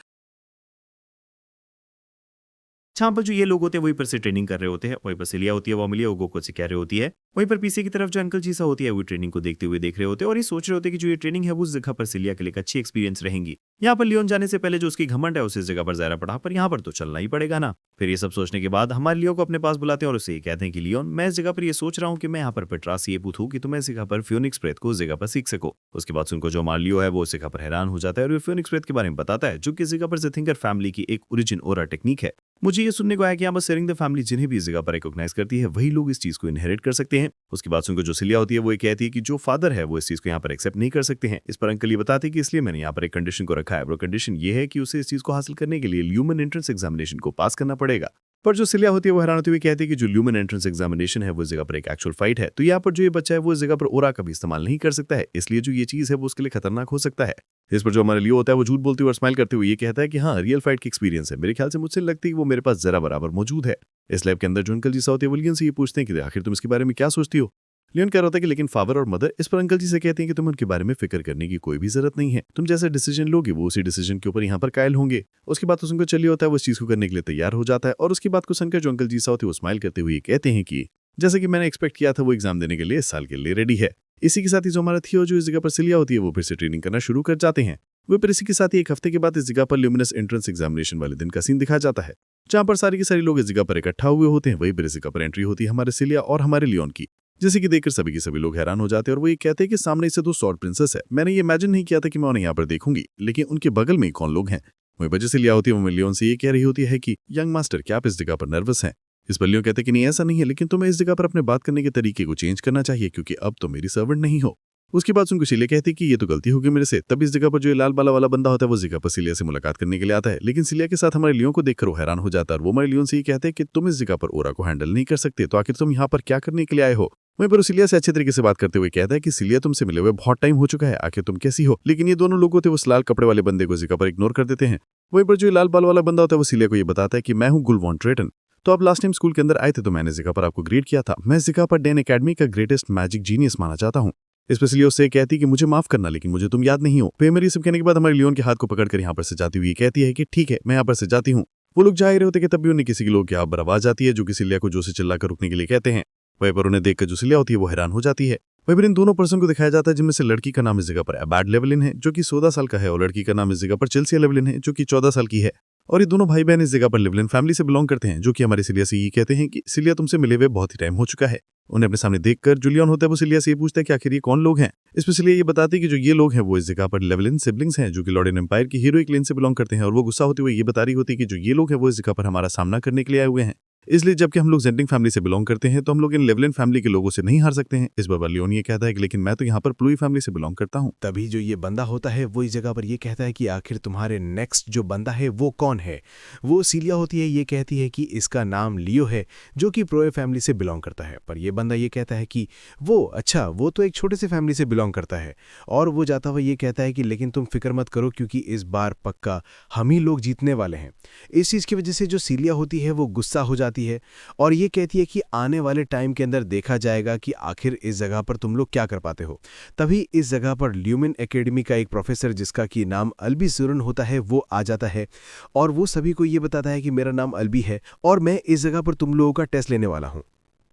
जहाँ पर जो ये लोग होते हैं वहीं पर से ट्रेनिंग कर रहे होते हैं, वहीं पर सिलिया होती है वो अमिलिया वो गोको से कह रही होती है। वहीं पर पीछे की तरफ जो अंकल जीसा होती है वो ट्रेनिंग को देखते हुए देख रहे होते हैं और ये सोच रहे होते हैं कि जो ये ट्रेनिंग है वो उस जगह पर सिलिया के लिए अच्छी एक्सपीरियंस रहेंगी। यहाँ पर लियोन जाने से पहले जो उसकी घमंड है उस जगह पर ज़रा पड़ा, पर यहाँ पर तो चलना ही पड़ेगा ना। फिर ये सब सोचने के बाद हमारे लियो को अपने पास बुलाते हैं और उससे ये कहते हैं कि लियोन, मैं इस जगह पर ये सोच रहा हूँ कि मैं यहाँ पर पेट्रास ये पूछूं कि तुम इस जगह पर फ्योनिक्स प्रेत को उस जगह पर सीख सको। उसके बाद सुनको जो हमारा लियो है वो उस जगह पर हैरान हो जाता है और वो फ्योनिक्स प्रेत के बारे में बताता है जो कि इस जगह पर थिंकर फैमिली की एक ओरिजिन ओरा टेक्निक है। मुझे ये सुनने को आया कि यहाँ पर सेरिंग द फैमिली जिन्हें भी इस जगह पर रिकॉग्नाइज करती है वही लोग इस चीज को इनहेरिट कर सकते हैं। उसके बाद सुनको जो सिलिया होती है वो ये कहती है कि जो फादर है वो इस चीज को यहाँ पर एक्सेप्ट नहीं कर सकते हैं। इस पर अंकल ये बताते हैं कि इसलिए मैंने यहाँ पर एक कंडीशन को रखा है। वो कंडीशन ये है कि उसे इस चीज को हासिल करने के लिए ल्यूमन एंट्रेंस एग्जामिनेशन को पास करना पड़ेगा। पर जो सिलिया होती है वो हैरान होती हुई कहती है कि जो ल्यूमन एंट्रेंस एग्जामिनेशन है वो इस जगह पर एक एक्चुअल फाइट है, तो यहाँ पर जो ये बच्चा है वो इस जगह पर ओरा का भी इस्तेमाल नहीं कर सकता है, इसलिए जो ये चीज है वो उसके लिए खतरनाक हो सकता है। इस पर जो हमारे लियो होता है वो झूठ बोलते हुए और स्माइल करते हुए ये कहता है कि हाँ, रियल फाइट की एक्सपीरियंस है। मेरे ख्याल से मुझसे लगती है कि वो मेरे पास जरा बराबर मौजूद है। इस लैब के अंदर जो अंकल जीसा होते हैं वो लियन से ये पूछते हैं कि आखिर तुम इसके बारे में क्या सोचती हो। लियोन कह रहा होता है कि लेकिन फादर और मदर इस पर अंकल जी से कहते हैं कि तुम्हें उनके बारे में फिक्र करने की कोई भी जरूरत नहीं है, तुम जैसा डिसीजन लोगे वो उसी डिसीजन के ऊपर यहाँ पर कायल होंगे। उसकी बात तो सुनकर चलिए होता है वो इस चीज को करने के लिए तैयार हो जाता है और उसकी बात को सुनकर जो अंकल जी सा होते हैं वो स्माइल करते हुए कहते हैं कि जैसे कि मैंने एक्सपेक्ट किया था वो एग्जाम देने के लिए इस साल के लिए रेडी है। इसी के साथ ही जो हमारा थियो जो इस जगह पर सिलिया होती है वो फिर से ट्रेनिंग करना शुरू कर जाते हैं। वो फिर इसी के साथ ही एक हफ्ते के बाद इस जगह पर ल्यूमिनस एंट्रेंस एग्जामिनेशन वाले दिन का सीन दिखाया जाता है, जहां पर सारी के सारे लोग इस जगह पर इकट्ठा हुए होते हैं। वही फिर इस जगह पर एंट्री होती है हमारे सिलिया और हमारे लियोन की, जैसे कि देखकर सभी के सभी लोग हैरान हो जाते हैं और वो ये कहते हैं कि सामने से 2 स्वॉर्ड प्रिंसेस है। मैंने ये इमेजिन नहीं किया था कि मैं उन्हें यहाँ पर देखूंगी, लेकिन उनके बगल में कौन लोग हैं। वही वजह से लिया होती है वो लियोन से ये कह रही होती है कि यंग मास्टर क्या आप इस जगह पर नर्वस हैं। इस पर लियोन कहते हैं कि नहीं ऐसा नहीं है, लेकिन तुम्हें इस जगह पर अपने बात करने के तरीके को चेंज करना चाहिए क्योंकि अब तो मेरी सर्वेंट नहीं हो। उसके बाद सुनकर सिलिया कहती है कि ये तो गलती होगी मेरे से। तब इस जगह पर जो ये लाल बाला वाला बंदा होता है वो जगह पर सिलिया से मुलाकात करने के लिए आता है, लेकिन सिलिया के साथ हमारे लियोन को देखकर वो हैरान हो जाता है और वो हमारे लियोन से ये कहते हैं कि तुम इस जगह पर ओरा को हैंडल नहीं कर सकते, तो आखिर तुम यहाँ पर क्या करने के लिए आए हो। वहीं पर सिलिया से अच्छे तरीके से बात करते हुए कहता है कि सिलिया तुमसे मिले हुए बहुत टाइम हो चुका है, आखिर तुम कैसी हो। लेकिन ये दोनों लोग होते हैं उस लाल कपड़े वाले बंदे को जगह पर इग्नोर कर देते हैं। वहीं पर जो लाल बाल वाला बंदा होता है वो सिलिया को ये बताता है कि मैं हूँ गुल वॉन ट्रेटन, तो आप लास्ट टाइम स्कूल के अंदर आए थे तो मैंने जगह पर आपको ग्रेड किया था। मैं जगह पर डेन एकेडमी का ग्रेटेस्ट मैजिक जीनियस माना जाता हूँ। इस पर सिलिया उससे कहती है कि मुझे माफ करना लेकिन मुझे तुम याद नहीं हो। फिर मेरी सब कहने के बाद हमारे लियोन के हाथ को पकड़कर यहाँ पर से जाती हुई कहती है कि ठीक है मैं यहाँ पर से जाती हूँ। वो लोग जा ही रहे होते कि तब भी उन्हें किसी के लोग की यहाँ पर आवाज आती है जो कि सिलिया को जोर से चिल्लाकर रुकने के लिए कहते हैं। वहीं पर उन्हें देखकर जो सिलिया होती है वो हैरान हो जाती है। वहीं पर इन दोनों पर्सन को दिखाया जाता है जिनमें से लड़की का नाम इस जगह पर अबैड लेवलिन है जो कि 16 साल का है और लड़की का नाम इस जगह पर चिल्सिया लेवलिन है जो कि 14 साल की है। और ये दोनों भाई बहन इस जगह पर लेवलिन फैमिली से बिलोंग करते हैं, जो कि हमारी सिलिया से ये कहते हैं कि सिलिया तुमसे मिले हुए बहुत ही टाइम हो चुका है। उन्हें अपने सामने देखकर जो लियोन होता है वो सिलिया से ये पूछता है कि आखिर ये कौन लोग हैं। इस पर सिलिया ये बताती है कि जो ये लोग हैं वो इस जगह पर लेवलिन सिबलिंग्स हैं जो कि लॉर्ड एम्पायर की हीरोइक लेन से बिलोंग करते हैं। और वो गुस्सा होते हुए ये बता रही होती है कि जो ये लोग हैं वो इस जगह पर हमारा सामना करने के लिए आए हुए हैं, इसलिए जबकि हम लोग जेंटिंग फैमिली से बिलोंग करते हैं तो हम लोग इन लेवलिन फैमिली के लोगों से नहीं हार सकते हैं। इस बार लियोन ये कहता है कि लेकिन मैं तो यहाँ पर प्लूई फैमिली से बिलोंग करता हूँ। तभी जो ये बंदा होता है वो इस जगह पर ये कहता है कि आखिर तुम्हारे नेक्स्ट जो बंदा है वो कौन है। वो सिलिया होती है ये कहती है कि इसका नाम लियो है जो कि प्रोए फैमिली से बिलोंग करता है। पर ये बंदा ये कहता है कि वो तो एक छोटे से फैमिली से बिलोंग करता है। और वो जाता हुआ ये कहता है कि लेकिन तुम फिक्र मत करो क्योंकि इस बार पक्का हम ही लोग जीतने वाले हैं। इस चीज़ की वजह से जो सिलिया होती है वो गुस्सा हो जाती है और ये कहती है कि आने वाले टाइम के अंदर देखा जाएगा कि आखिर इस जगह पर तुम लोग क्या कर पाते हो। तभी इस जगह पर ल्यूमिन एकेडमी का एक प्रोफेसर जिसका कि नाम अल्बी सुरन होता है वो आ जाता है और वो सभी को ये बताता है कि मेरा नाम अल्बी है और मैं इस जगह पर तुम लोगों का टेस्ट लेने वाला हूँ।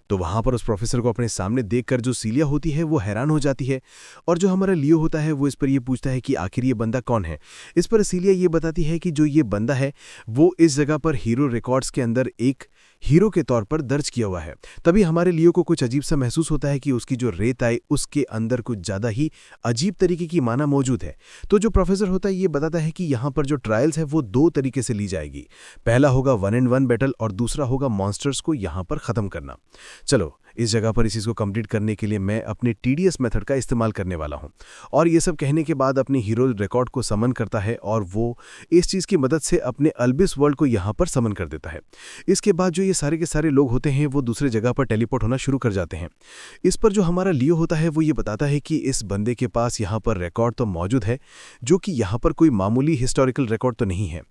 तो वहां पर उस प्रोफेसर को अपने सामने देखकर जो सिलिया होती है वो हैरान हो जाती है और जो हमारा लियो होता है वो इस पर ये पूछता है कि आखिर ये बंदा कौन है। इस पर सिलिया ये बताती है कि जो ये बंदा है वो इस जगह पर हीरो रिकॉर्ड्स के अंदर एक हीरो के तौर पर दर्ज किया हुआ है। तभी हमारे लियो को कुछ अजीब सा महसूस होता है कि उसकी जो रेत आई उसके अंदर कुछ ज़्यादा ही अजीब तरीके की माना मौजूद है। तो जो प्रोफेसर होता है ये बताता है कि यहाँ पर जो ट्रायल्स है वो 2 तरीके से ली जाएगी। पहला होगा 1-on-1 बैटल और दूसरा होगा मॉन्स्टर्स को यहाँ पर ख़त्म करना। चलो इस जगह पर इस चीज़ को कंप्लीट करने के लिए मैं अपने TDS मेथड का इस्तेमाल करने वाला हूँ। और ये सब कहने के बाद अपने हीरो रिकॉर्ड को समन करता है और वो इस चीज़ की मदद से अपने अल्बिस वर्ल्ड को यहाँ पर समन कर देता है। इसके बाद जो ये सारे के सारे लोग होते हैं वो दूसरे जगह पर टेलीपोर्ट होना शुरू कर जाते हैं। इस पर जो हमारा लियो होता है वो ये बताता है कि इस बंदे के पास यहाँ पर रिकॉर्ड तो मौजूद है जो कि यहाँ पर कोई मामूली हिस्टोरिकल रिकॉर्ड तो नहीं है।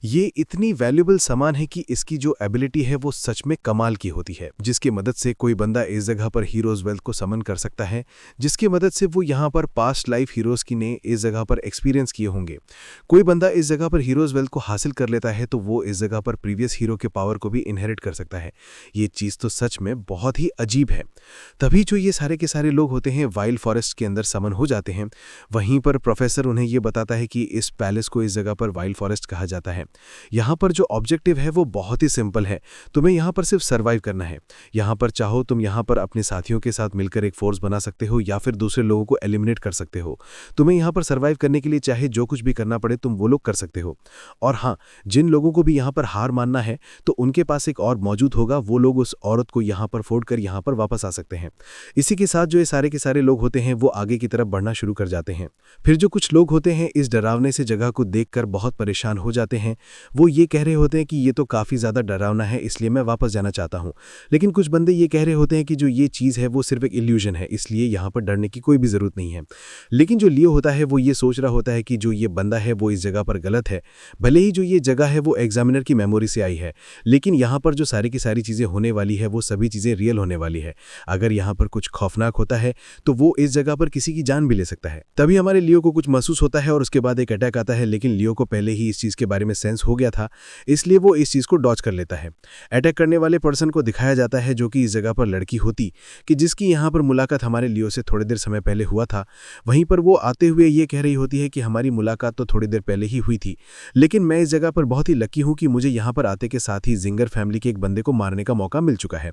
ये इतनी वैल्यूएबल सामान है कि इसकी जो एबिलिटी है वो सच में कमाल की होती है, जिसकी मदद से कोई बंदा इस जगह पर हीरोज वेल्थ को समन कर सकता है, जिसकी मदद से वो यहाँ पर पास्ट लाइफ हीरोज की ने इस जगह पर एक्सपीरियंस किए होंगे। कोई बंदा इस जगह पर हीरोज वेल्थ को हासिल कर लेता है तो वो इस जगह पर प्रीवियस हीरो के पावर को भी इनहेरिट कर सकता है। ये चीज़ तो सच में बहुत ही अजीब है। तभी जो ये सारे के सारे लोग होते हैं वाइल्ड फॉरेस्ट के अंदर समन हो जाते हैं। वहीं पर प्रोफेसर उन्हें ये बताता है कि इस पैलेस को इस जगह पर वाइल्ड फॉरेस्ट कहा जाता है। यहाँ पर जो ऑब्जेक्टिव है वो बहुत ही सिंपल है, तुम्हें यहाँ पर सिर्फ सर्वाइव करना है। यहाँ पर चाहो तुम यहाँ पर अपने साथियों के साथ मिलकर एक फोर्स बना सकते हो या फिर दूसरे लोगों को एलिमिनेट कर सकते हो। तुम्हें यहाँ पर सर्वाइव करने के लिए चाहे जो कुछ भी करना पड़े तुम वो लोग कर सकते हो। और हाँ, जिन लोगों को भी यहाँ पर हार मानना है तो उनके पास एक और मौजूद होगा, वो लोग उस औरत को यहाँ पर फोड़ कर यहाँ पर वापस आ सकते हैं। इसी के साथ जो ये सारे के सारे लोग होते हैं वो आगे की तरफ बढ़ना शुरू कर जाते हैं। फिर जो कुछ लोग होते हैं इस डरावने से जगह को देखकर बहुत परेशान हो जाते हैं। वो ये कह रहे होते हैं कि ये तो काफ़ी ज़्यादा डरावना है इसलिए मैं वापस जाना चाहता हूँ। लेकिन कुछ बंदे ये कह रहे होते हैं होते हैं कि जो ये चीज़ है वो सिर्फ एक इल्यूजन है, इसलिए यहाँ पर डरने की कोई भी ज़रूरत नहीं है। लेकिन जो लियो होता है वो ये सोच रहा होता है कि जो ये बंदा है वो इस जगह पर गलत है। भले ही जो ये जगह है वो एग्जामिनर की मेमोरी से आई है, लेकिन यहाँ पर जो सारी की सारी चीज़ें होने वाली है वो सभी चीज़ें रियल होने वाली है। अगर यहाँ पर कुछ खौफनाक होता है तो वो इस जगह पर किसी की जान भी ले सकता है। तभी हमारे लियो को कुछ महसूस होता है और उसके बाद एक अटैक आता है, लेकिन लियो को पहले ही इस चीज़ के बारे में सेंस हो गया था, इसलिए वो इस चीज़ को डॉज कर लेता है। अटैक करने वाले पर्सन को दिखाया जाता है जो कि इस जगह पर लड़की होती कि जिसकी यहाँ पर मुलाकात हमारे लियो से थोड़ी देर समय पहले हुआ था। वहीं पर वो आते हुए ये कह रही होती है कि हमारी मुलाकात तो थोड़ी देर पहले ही हुई थी, लेकिन मैं इस जगह पर बहुत ही लकी हूँ कि मुझे यहाँ पर आते के साथ ही जिंगर फैमिली के एक बंदे को मारने का मौका मिल चुका है।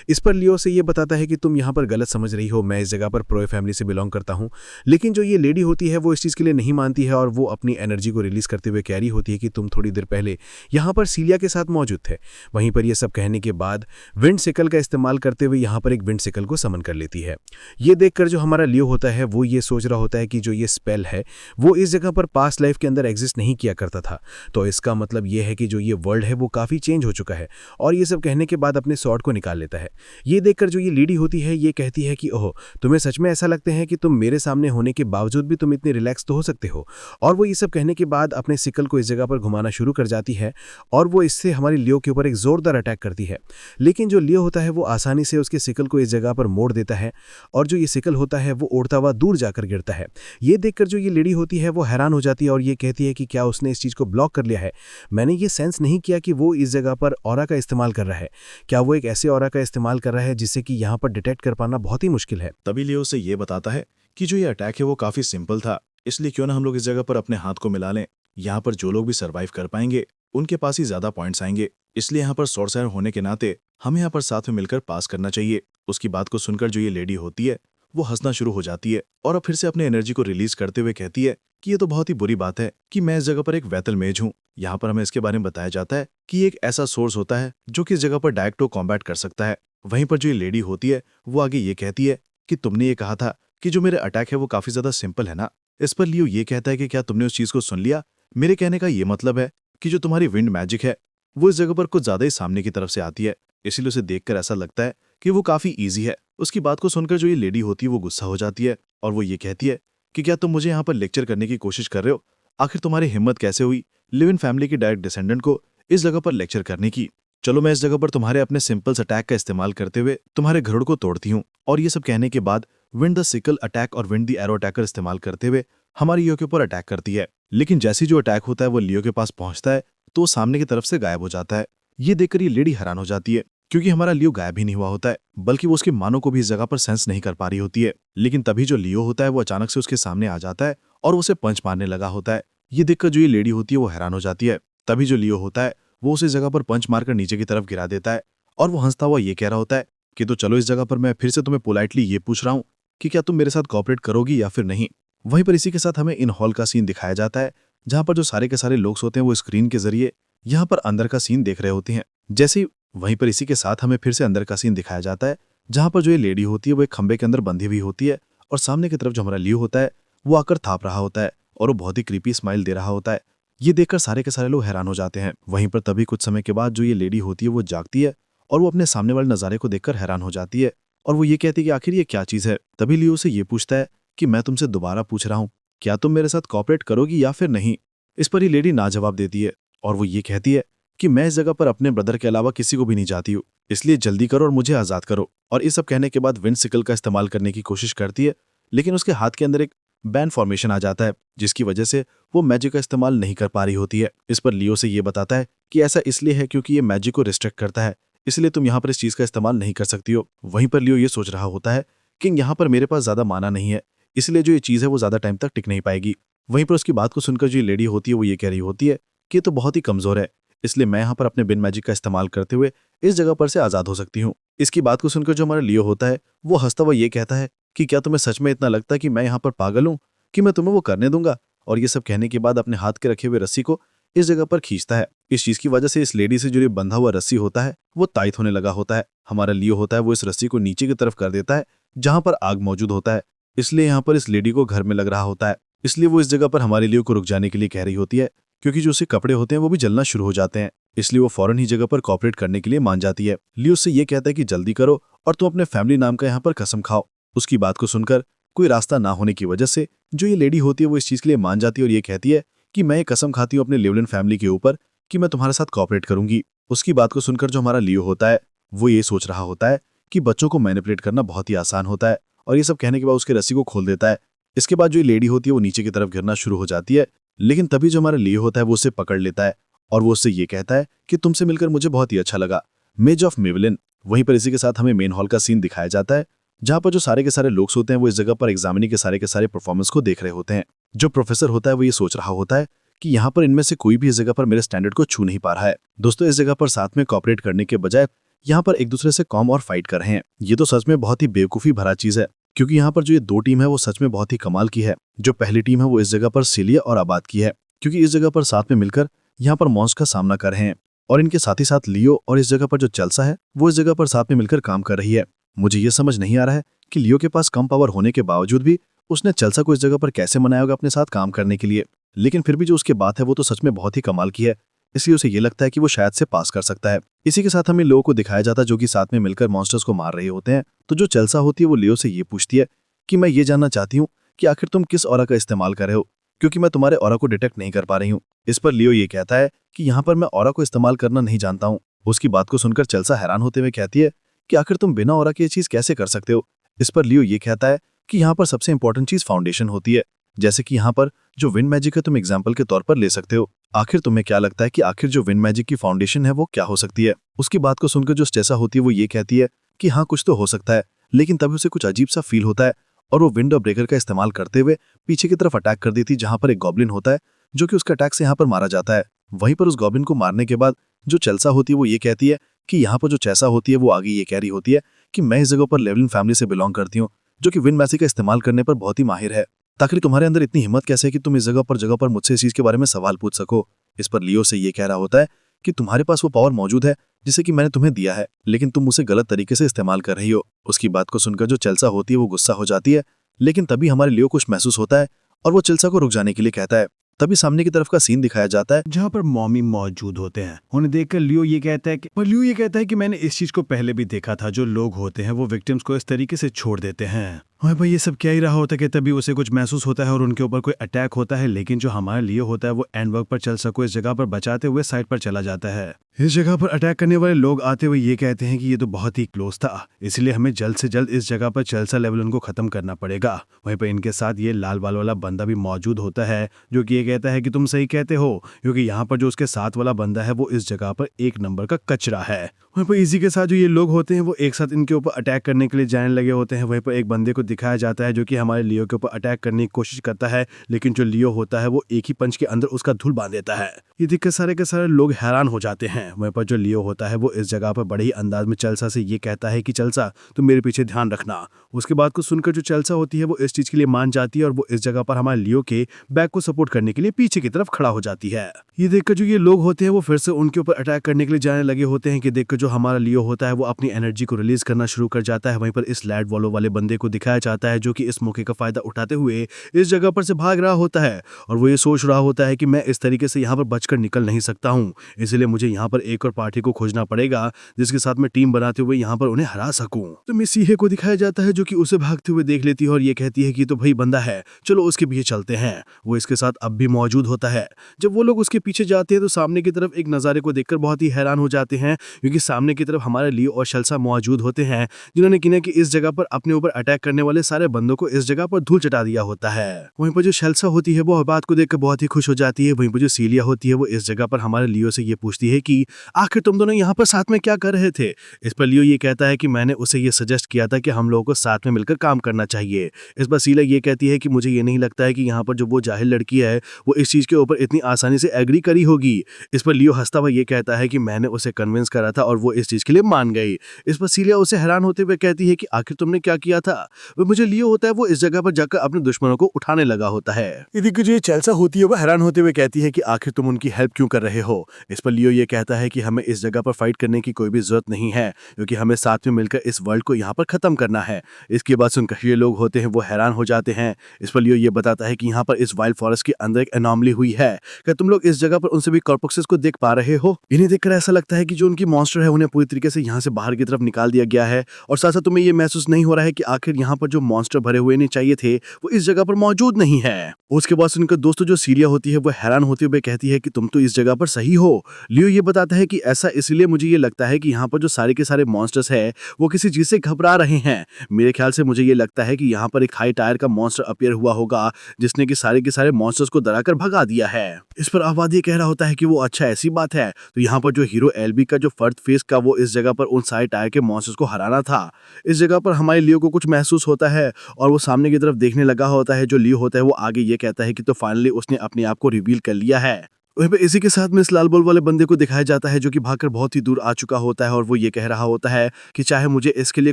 इस पर लियो से ये बताता है कि तुम यहाँ पर गलत समझ रही हो, मैं इस जगह पर प्रोए फैमिली से बिलोंग करता हूँ। लेकिन जो ये लेडी होती है वो इस चीज़ के लिए नहीं मानती है और वो अपनी एनर्जी को रिलीज करते हुए कह रही होती है कि तुम थोड़ी देर पहले यहाँ पर सीलिया के साथ मौजूद थे। वहीं पर यह सब कहने के बाद विंड सिकल का इस्तेमाल करते हुए यहाँ पर एक विंड सिकल को समन कर लेती है। ये देखकर जो हमारा लियो होता है वो ये सोच रहा होता है कि जो ये स्पेल है वो इस जगह पर पास्ट लाइफ के अंदर एग्जिस्ट नहीं किया करता था, तो इसका मतलब ये है कि जो ये वर्ल्ड है वो काफ़ी चेंज हो चुका है। और ये सब कहने के बाद अपने स्वॉर्ड को निकाल लेता है। ये देखकर जो ये लेडी होती है ये कहती है कि ओह, तुम्हें सच में ऐसा लगता है कि तुम मेरे सामने होने के बावजूद भी तुम इतने रिलैक्स तो हो सकते हो। और वो ये सब कहने के बाद अपने सिकल को इस जगह पर घुमाना शुरू कर जाती है और वो इससे हमारी लियो के ऊपर एक जोरदार अटैक करती है। लेकिन जो लियो होता है वो आसानी से उसके सिकल को इस जगह पर मोड़ देता है और जो ये सिकल होता है वो उड़ता हुआ दूर जाकर गिरता है। ये देखकर जो ये लेडी होती है वो हैरान हो जाती है और ये कहती है कि क्या उसने इस चीज़ को ब्लॉक कर लिया है। मैंने ये सेंस नहीं किया कि वो इस जगह पर ऑरा का इस्तेमाल कर रहा है। क्या वो एक ऐसे ऑरा का इस्तेमाल कर रहा है जिससे कि यहाँ पर डिटेक्ट कर पाना बहुत ही मुश्किल है। तभी लियो से ये बताता है कि जो ये अटैक है वो काफी सिंपल था, इसलिए क्यों ना हम लोग इस जगह पर अपने हाथ को मिला लें। यहाँ पर जो लोग भी सर्वाइव कर पाएंगे उनके पास ही ज्यादा पॉइंट्स आएंगे, इसलिए यहाँ पर सॉर्सर होने के नाते हमें यहाँ पर साथ में मिलकर पास करना चाहिए। उसकी बात को सुनकर जो ये लेडी होती है वो हंसना शुरू हो जाती है और अब फिर से अपने एनर्जी को रिलीज करते हुए कहती है कि ये तो बहुत ही बुरी बात है कि मैं इस जगह पर एक वैतल मेज हूँ। यहाँ पर हमें इसके बारे में बताया जाता है कि एक ऐसा सोर्स होता है जो कि इस जगह पर डायरेक्ट कॉम्बैट कर सकता है। वहीं पर जो ये लेडी होती है वो आगे ये कहती है कि तुमने ये कहा था कि जो मेरे अटैक है वो काफी ज्यादा सिंपल है ना। इस पर लियो ये कहता है कि क्या तुमने उस चीज को सुन लिया। मेरे कहने का ये मतलब है कि जो तुम्हारी विंड मैजिक है वो इस जगह पर कुछ ज्यादा ही सामने की तरफ से आती है, इसीलिए उसे देखकर ऐसा लगता है कि वो काफी ईजी है। उसकी बात को सुनकर जो ये लेडी होती है वो गुस्सा हो जाती है और वो ये कहती है कि क्या तुम मुझे यहाँ पर लेक्चर करने की कोशिश कर रहे हो। आखिर तुम्हारी हिम्मत कैसे हुई लिव इन फैमिली की डायरेक्ट डिसेंडेंट को इस जगह पर लेक्चर करने की। चलो मैं इस जगह पर तुम्हारे अपने सिंपल्स अटैक का इस्तेमाल करते हुए तुम्हारे घरों को तोड़ती हूँ। और ये सब कहने के बाद विंड द सिकल अटैक और विंड द एरो अटैकर इस्तेमाल करते हुए हमारी लियो के ऊपर अटैक करती है। लेकिन जैसे जो अटैक होता है वो लियो के पास पहुंचता है तो वो सामने की तरफ से गायब हो जाता है। ये देखकर ये लेडी हैरान हो जाती है क्योंकि हमारा लियो गायब ही नहीं हुआ होता है, बल्कि वो उसकी मानो को भी इस जगह पर सेंस नहीं कर पा रही होती है। लेकिन तभी जो लियो होता है वो अचानक से उसके सामने आ जाता है और उसे पंच मारने लगा होता है। ये देखकर जो ये लेडी होती है वो हैरान हो जाती है। तभी जो लियो होता है वो उस जगह पर पंच मारकर नीचे की तरफ गिरा देता है और वो हंसता हुआ ये कह रहा होता है कि तो चलो इस जगह पर मैं फिर से तुम्हें पोलाइटली ये पूछ रहा हूँ कि क्या तुम मेरे साथ कॉपरेट करोगी या फिर नहीं। वहीं पर इसी के साथ हमें इन हॉल का सीन दिखाया जाता है जहां पर जो सारे के सारे लोग होते हैं वो स्क्रीन के जरिए यहाँ पर अंदर का सीन देख रहे होते हैं। जैसे वहीं पर इसी के साथ हमें फिर से अंदर का सीन दिखाया जाता है जहां पर जो ये लेडी होती है वो एक खंबे के अंदर बंधी हुई होती है और सामने की तरफ जो हमारा लियो होता है वो आकर थाप रहा होता है और वो बहुत ही क्रीपी स्माइल दे रहा होता है। ये देखकर सारे के सारे लोग हैरान हो जाते हैं। वहीं पर तभी कुछ समय के बाद जो ये लेडी होती है वो जागती है और वो अपने सामने वाले नज़ारे को देखकर हैरान हो जाती है और वो ये कहती है कि आखिर ये क्या चीज़ है। तभी लियो से ये पूछता है कि मैं तुमसे दोबारा पूछ रहा हूँ, क्या तुम मेरे साथ कॉपरेट करोगी या फिर नहीं। इस पर ये लेडी ना जवाब देती है और वो ये कहती है कि मैं इस जगह पर अपने ब्रदर के अलावा किसी को भी नहीं चाहती हूँ, इसलिए जल्दी करो और मुझे आज़ाद करो। और इस सब कहने के बाद विंड सिकल का इस्तेमाल करने की कोशिश करती है, लेकिन उसके हाथ के अंदर एक बैन फॉर्मेशन आ जाता है जिसकी वजह से वो मैजिक का इस्तेमाल नहीं कर पा रही होती है। इस पर लियो से ये बताता है कि ऐसा इसलिए है क्योंकि ये मैजिक को रिस्ट्रिक्ट करता है, इसलिए तुम यहाँ पर इस चीज़ का इस्तेमाल नहीं कर सकती हो। वहीं पर लियो ये सोच रहा होता है कि यहाँ पर मेरे पास ज़्यादा माना नहीं है, इसलिए जो ये चीज़ है वो ज़्यादा टाइम तक टिक नहीं पाएगी। वहीं पर उसकी बात को सुनकर जो लेडी होती है वो ये कह रही होती है कि ये तो बहुत ही कमज़ोर है, इसलिए मैं यहाँ पर अपने बिन मैजिक का इस्तेमाल करते हुए इस जगह पर से आज़ाद हो सकती हूँ। इसकी बात को सुनकर जो हमारा लियो होता है वो हंसता हुआ ये कहता है कि क्या तुम्हें सच में इतना लगता है कि मैं यहाँ पर पागल हूँ कि मैं तुम्हें वो करने दूंगा। और ये सब कहने के बाद अपने हाथ के रखे हुए रस्सी को इस जगह पर खींचता है। इस चीज़ की वजह से इस लेडी से जो ये बंधा हुआ रस्सी होता है वो टाइट होने लगा होता है। हमारा लियो होता है वो इस रस्सी को नीचे की तरफ कर देता है जहाँ पर आग मौजूद होता है, इसलिए यहाँ पर इस लेडी को घर में लग रहा होता है, इसलिए वो इस जगह पर हमारे लियो को रुक जाने के लिए कह रही होती है क्योंकि जो उसके कपड़े होते हैं वो भी जलना शुरू हो जाते हैं। इसलिए वो फौरन ही जगह पर कॉपरेट करने के लिए मान जाती है। लियो उससे ये कहता है कि जल्दी करो और तुम अपने फैमिली नाम का यहाँ पर कसम खाओ। उसकी बात को सुनकर कोई रास्ता ना होने की वजह से जो ये लेडी होती है वो इस चीज के लिए मान जाती है और ये कहती है कि मैं ये कसम खाती हूँ अपने लिवलिन फैमिली के ऊपर कि मैं तुम्हारे साथ कॉपरेट करूंगी। उसकी बात को सुनकर जो हमारा लियो होता है वो ये सोच रहा होता है कि बच्चों को मैनिपुलेट करना बहुत ही आसान होता है, और ये सब कहने के बाद उसके रस्सी को खोल देता है। इसके बाद जो ये लेडी होती है वो नीचे की तरफ गिरना शुरू हो जाती है, लेकिन तभी जो हमारा लियो होता है वो उसे पकड़ लेता है और वो उससे ये कहता है कि तुमसे मिलकर मुझे बहुत ही अच्छा लगा, मेज ऑफ मेवलिन। वहीं पर इसी के साथ हमें मेन हॉल का सीन दिखाया जाता है, जहां पर जो सारे के सारे लोग होते हैं वो इस जगह पर एग्जामिनी के सारे परफॉर्मेंस को देख रहे होते हैं। जो प्रोफेसर होता है वो ये सोच रहा होता है कि यहाँ पर इनमें से कोई भी इस जगह पर मेरे स्टैंडर्ड को छू नहीं पा रहा है। दोस्तों, इस जगह पर साथ में कॉपरेट करने के बजाय यहाँ पर एक दूसरे से कॉम और फाइट कर रहे हैं। ये तो सच में बहुत ही बेवकूफी भरा चीज है, क्योंकि यहाँ पर जो ये दो टीम है वो सच में बहुत ही कमाल की है। जो पहली टीम है वो इस जगह पर सिलिया और आबाद की है, क्योंकि इस जगह पर साथ में मिलकर यहाँ पर मॉन्स्टर का सामना कर रहे हैं, और इनके साथ ही साथ लियो और इस जगह पर जो चेल्सा है वो इस जगह पर साथ में मिलकर काम कर रही है। मुझे ये समझ नहीं आ रहा है कि लियो के पास कम पावर होने के बावजूद भी उसने चेल्सा को इस जगह पर कैसे मनाया होगा अपने साथ काम करने के लिए, लेकिन फिर भी जो उसकी बात है वो तो सच में बहुत ही कमाल की है, इसलिए उसे ये लगता है कि वो शायद से पास कर सकता है। इसी के साथ हमें लोगों को दिखाया जाता है जो कि साथ में मिलकर मॉन्स्टर्स को मार रहे होते हैं। तो जो चेल्सा होती है वो लियो से ये पूछती है कि मैं ये जानना चाहती हूँ कि आखिर तुम किस ऑरा का इस्तेमाल कर रहे हो, क्योंकि मैं तुम्हारे ऑरा को डिटेक्ट नहीं कर पा रही हूँ। इस पर लियो ये कहता है कि यहाँ पर मैं ऑरा को इस्तेमाल करना नहीं जानता हूँ। उसकी बात को सुनकर चेल्सा हैरान होते हुए कहती है कि आखिर तुम बिना ऑरा की ये चीज कैसे कर सकते हो। इस पर लियो ये कहता है कि यहाँ पर सबसे इंपॉर्टेंट चीज फाउंडेशन होती है, जैसे कि यहाँ पर जो विंड मैजिक है तुम एग्जाम्पल के तौर पर ले सकते हो। आखिर तुम्हें क्या लगता है कि आखिर जो विंड मैजिक की फाउंडेशन है वो क्या हो सकती है। उसकी बात को सुनकर जो स्टेसा होती है वो ये कहती है कि हाँ कुछ तो हो सकता है, लेकिन तभी उसे कुछ अजीब सा फील होता है और वो विंडो ब्रेकर का इस्तेमाल करते हुए पीछे की तरफ अटैक कर देती, जहां पर एक गॉब्लिन होता है जो कि उसके अटैक से यहाँ पर मारा जाता है। वहीं पर उस गॉब्लिन को मारने के बाद जो चेल्सा होती है वो ये कहती है कि यहाँ पर जो चेसा होती है वो आगे ये कह रही होती है कि मैं इस जगह पर लेवलिन फैमिली से बिलोंग करती हूँ, जो कि विंड मैजिक का इस्तेमाल करने पर बहुत ही माहिर है। ताकि तुम्हारे अंदर इतनी हिम्मत कैसे है कि तुम इस जगह पर मुझसे इस चीज के बारे में सवाल पूछ सको। इस पर लियो से ये कह रहा होता है कि तुम्हारे पास वो पावर मौजूद है जिसे कि मैंने तुम्हें दिया है, लेकिन तुम उसे गलत तरीके से इस्तेमाल कर रही हो। उसकी बात को सुनकर जो चेल्सा होती है वो गुस्सा हो जाती है, लेकिन तभी हमारे लियो कुछ महसूस होता है और वो चेल्सा को रुक जाने के लिए कहता है। तभी सामने की तरफ का सीन दिखाया जाता है जहाँ पर मॉमी मौजूद होते हैं। उन्हें देखकर लियो ये कहता है कि मैंने इस चीज को पहले भी देखा था। जो लोग होते हैं वो विक्टिम्स को इस तरीके से छोड़ देते हैं। हाँ भाई, ये सब क्या ही रहा होता है कि तभी उसे कुछ महसूस होता है और उनके ऊपर कोई अटैक होता है, लेकिन जो हमारे लियो होता है वो एंड वर्क पर चेल्सा को इस जगह पर बचाते हुए साइड पर चला जाता है। इस जगह पर अटैक करने वाले लोग आते हुए ये कहते हैं कि ये तो बहुत ही क्लोज था, इसलिए हमें जल्द से जल्द इस जगह पर चेल्सा लेवलिन को खत्म करना पड़ेगा। वहीं पर इनके साथ ये लाल बाल वाला बंदा भी मौजूद होता है, जो कि ये कहता है कि तुम सही कहते हो, क्योंकि यहाँ पर जो उसके साथ वाला बंदा है वो इस जगह पर एक नंबर का कचरा है। वहीं पर इसी के साथ जो ये लोग होते हैं वो एक साथ इनके ऊपर अटैक करने के लिए जाने लगे होते हैं। वहीं पर एक बंदे को दिखाया जाता है जो कि हमारे लियो के ऊपर अटैक करने की कोशिश करता है, लेकिन जो लियो होता है वो एक ही पंच के अंदर उसका धूल बांध देता है। ये देखकर सारे के सारे लोग हैरान हो जाते हैं। वहीं पर जो लियो होता है वो इस जगह पर बड़े ही अंदाज में चेल्सा से ये कहता है कि चेल्सा तुम मेरे पीछे ध्यान रखना। उसके बाद को सुनकर जो चेल्सा होती है वो इस चीज के लिए मान जाती है और वो इस जगह पर हमारे लियो के बैक को सपोर्ट करने के लिए पीछे की तरफ खड़ा हो जाती है। ये देखकर जो ये लोग होते हैं वो फिर से उनके ऊपर अटैक करने के लिए जाने लगे होते हैं कि देखकर जो हमारा लियो होता है वो अपनी एनर्जी को रिलीज करना शुरू कर जाता है। वहीं पर इस लैड वॉलो वाले बंदे को दिखाया जाता है जो कि इस मौके का फायदा उठाते हुए इस जगह पर से भाग रहा होता है और वो ये सोच रहा होता है कि मैं इस तरीके से यहाँ पर बचकर निकल नहीं सकता हूँ, इसलिए मुझे यहाँ पर एक और पार्टी को खोजना पड़ेगा जिसके साथ मैं टीम बनाते हुए यहाँ पर उन्हें हरा सकूं। तो मिसीहे को दिखाया जाता है जो कि उसे भागते हुए देख लेती है और ये कहती है कि तो भाई बंदा है, चलो उसके पीछे चलते हैं। वो इसके साथ अब भी मौजूद होता है। जब वो लोग उसके पीछे जाते हैं तो सामने की तरफ एक नज़ारे को देखकर बहुत ही हैरान हो जाते हैं, क्योंकि सामने की तरफ हमारे लियो और चेल्सा मौजूद होते हैं जिन्होंने किने कि इस जगह पर अपने ऊपर अटैक करने वाले सारे बंदों को इस जगह पर धूल चटा दिया होता है। वहीं पर जो चेल्सा होती है वो बात को देखकर बहुत ही खुश हो जाती है। वहीं पर जो सिलिया होती है वो इस जगह पर हमारे लियो से ये पूछती है कि आखिर तुम दोनों यहाँ पर साथ में क्या कर रहे थे। इस पर लियो ये कहता है कि मैंने उसे ये सजेस्ट किया था कि हम लोगों को साथ में मिलकर काम करना चाहिए। इस पर सिलिया ये कहती है कि मुझे ये नहीं लगता है कि यहाँ पर जो वो जाहिल लड़की है वो इस चीज के ऊपर इतनी आसानी से एग्री करी होगी। इस पर लियो हंसता हुआ ये कहता है कि मैंने उसे कन्विंस करा था और वो इस चीज के लिए मान गई। इस पर सिलिया उसे हैरान होते हुए कहती है कि आखिर तुमने क्या किया था। वो मुझे लियो होता है वो इस जगह पर जाकर अपने दुश्मनों को उठाने लगा होता है। यदि जो चेल्सा होती है वो हैरान होते हुए कहती है कि आखिर तुम उनकी हेल्प क्यों कर रहे हो। इस पर लियो ये कहता कहता है कि हमें इस जगह पर फाइट करने की कोई भी जरूरत नहीं है, क्योंकि हमें साथ में मिलकर इस वर्ल्ड को यहाँ पर खत्म करना है। इसकी बात सुनकर ये लोग होते हैं वो हैरान हो जाते हैं। इस पर लियो ये बताता है कि यहाँ पर इस वाइल्ड फॉरेस्ट के अंदर एक एनॉमली हुई है। क्या तुम लोग इस जगह पर उन सभी कॉर्पसेस को देख पा रहे हो? इन्हें देखकर ऐसा लगता है कि जो उनकी मॉन्स्टर है उन्हें पूरी तरीके से यहाँ से बाहर की तरफ निकाल दिया गया है, और साथ साथ तुम्हें ये महसूस नहीं हो रहा है कि आखिर यहाँ पर जो मॉन्स्टर भरे हुए नहीं चाहिए थे वो इस जगह पर मौजूद नहीं है। उसके बाद उनका दोस्त जो सीलिया होती है वो हैरान होते हुए कहती है कि तुम तो इस जगह पर सही हो। लियो ये बताता है कि ऐसा इसलिए मुझे ये लगता है कि यहाँ पर जो सारे के सारे मॉन्स्टर्स है वो किसी चीज से घबरा रहे हैं। मेरे ख्याल से मुझे ये लगता है कि यहाँ पर एक हाई टायर का मॉन्स्टर अपीयर हुआ होगा जिसने कि सारे के सारे मॉन्स्टर्स को डराकर भगा दिया है। इस पर आबादी कह रहा होता है कि वो अच्छा ऐसी बात है, तो यहाँ पर जो हीरो एलबी का जो फर्स्ट फेस का वो इस जगह पर उन सारे टायर के मॉन्स्टर्स को हराना था। इस जगह पर हमारे लियो को कुछ महसूस होता है और वो सामने की तरफ देखने लगा होता है। जो लियो होता है वो आगे ये कहता है कि तो फाइनली उसने अपने आप को रिवील कर लिया है। वहीं पे इसी के साथ में इस लाल बॉल वाले बंदे को दिखाया जाता है जो कि भागकर बहुत ही दूर आ चुका होता है, और वो ये कह रहा होता है कि चाहे मुझे इसके लिए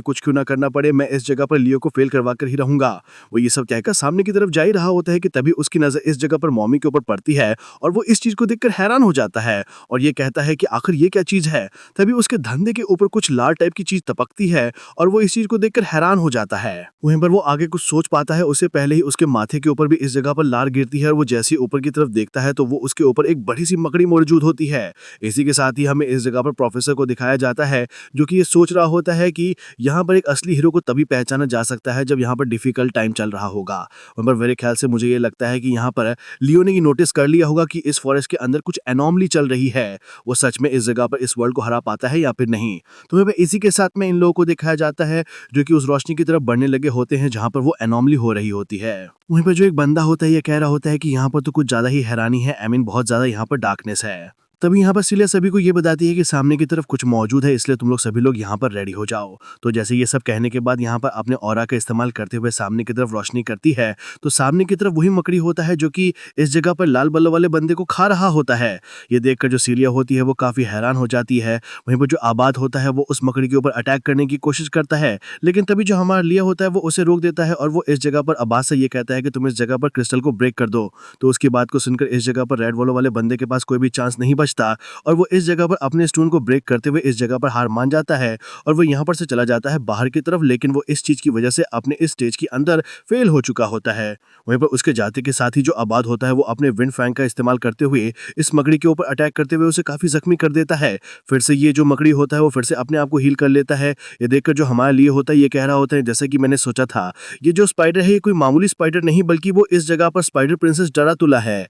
कुछ क्यों ना करना पड़े, मैं इस जगह पर लियो को फेल करवा कर ही रहूंगा। वो ये सब कहकर सामने की तरफ जा ही रहा होता है कि तभी उसकी नजर इस जगह पर मॉमी के ऊपर पड़ती है, और वो इस चीज को देखकर हैरान हो जाता है और ये कहता है कि आखिर ये क्या चीज है। तभी उसके धंधे के ऊपर कुछ लाल टाइप की चीज टपकती है और वो इस चीज को देखकर हैरान हो जाता है। वहीं पर वो आगे कुछ सोच पाता है उससे पहले ही उसके माथे के ऊपर भी इस जगह पर लार गिरती है, और वो जैसे ही ऊपर की तरफ देखता है तो वो उसके ऊपर एक बड़ी सी मकड़ी मौजूद होती है। इसी के साथ ही हमें इस जगह पर प्रोफेसर को दिखाया जाता है जो कि ये सोच रहा होता है कि यहाँ पर एक असली हीरो को तभी पहचाना जा सकता है जब यहाँ पर डिफिकल्ट टाइम चल रहा होगा। पर मेरे ख्याल से मुझे ये लगता है कि यहाँ पर लियो ने ये नोटिस कर लिया होगा कि इस फॉरेस्ट के अंदर कुछ एनॉमली चल रही है। वो सच में इस जगह पर इस वर्ल्ड को हरा पाता है या फिर नहीं। तो मैं इसी के साथ में इन लोगों को दिखाया जाता है जो कि उस रोशनी की तरफ बढ़ने लगे होते हैं जहाँ पर वो एनॉमली हो रही होती है। वहीं पर जो एक बंदा होता है ये कह रहा होता है कि यहाँ पर तो कुछ ज्यादा ही हैरानी है, आई मीन बहुत ज्यादा यहाँ पर डार्कनेस है। तभी यहाँ पर सिलिया सभी को ये बताती है कि सामने की तरफ कुछ मौजूद है, इसलिए तुम लोग सभी लोग यहाँ पर रेडी हो जाओ। तो जैसे ये सब कहने के बाद यहाँ पर अपने ऑरा का इस्तेमाल करते हुए सामने की तरफ रोशनी करती है, तो सामने की तरफ वही मकड़ी होता है जो कि इस जगह पर लाल बल्ब वाले बंदे को खा रहा होता है। ये देखकर जो सिलिया होती है वो काफी हैरान हो जाती है। वहीं पर जो आबाद होता है वो उस मकड़ी के ऊपर अटैक करने की कोशिश करता है, लेकिन तभी जो हमारा लिया होता है वो उसे रोक देता है और वो इस जगह पर आबाद से ये कहता है कि तुम इस जगह पर क्रिस्टल को ब्रेक कर दो। तो उसकी बात को सुनकर इस जगह पर रेड वॉलो वाले बंदे के पास कोई भी चांस नहीं बचता और वो इस जगह पर अपने स्टोन को ब्रेक करते हुए इस जगह पर हार मान जाता है और वो यहाँ पर से चला जाता है बाहर की तरफ। लेकिन वो इस चीज की वजह से अपने इस स्टेज के अंदर फेल हो चुका होता है। वहीं पर उसके जाते के साथ ही जो आबाद होता है वो अपने विंड फैंग का इस्तेमाल करते हुए इस मकड़ी के ऊपर अटैक करते हुए उसे काफी जख्मी कर देता है। फिर से ये जो मकड़ी होता है वो फिर से अपने आप को हील कर लेता है। ये देखकर जो हमारे लिए होता है ये कह रहा होता है जैसे कि मैंने सोचा था, ये जो स्पाइडर है ये कोई मामूली स्पाइडर नहीं बल्कि वो इस जगह पर स्पाइडर प्रिंसेस डरातुला है।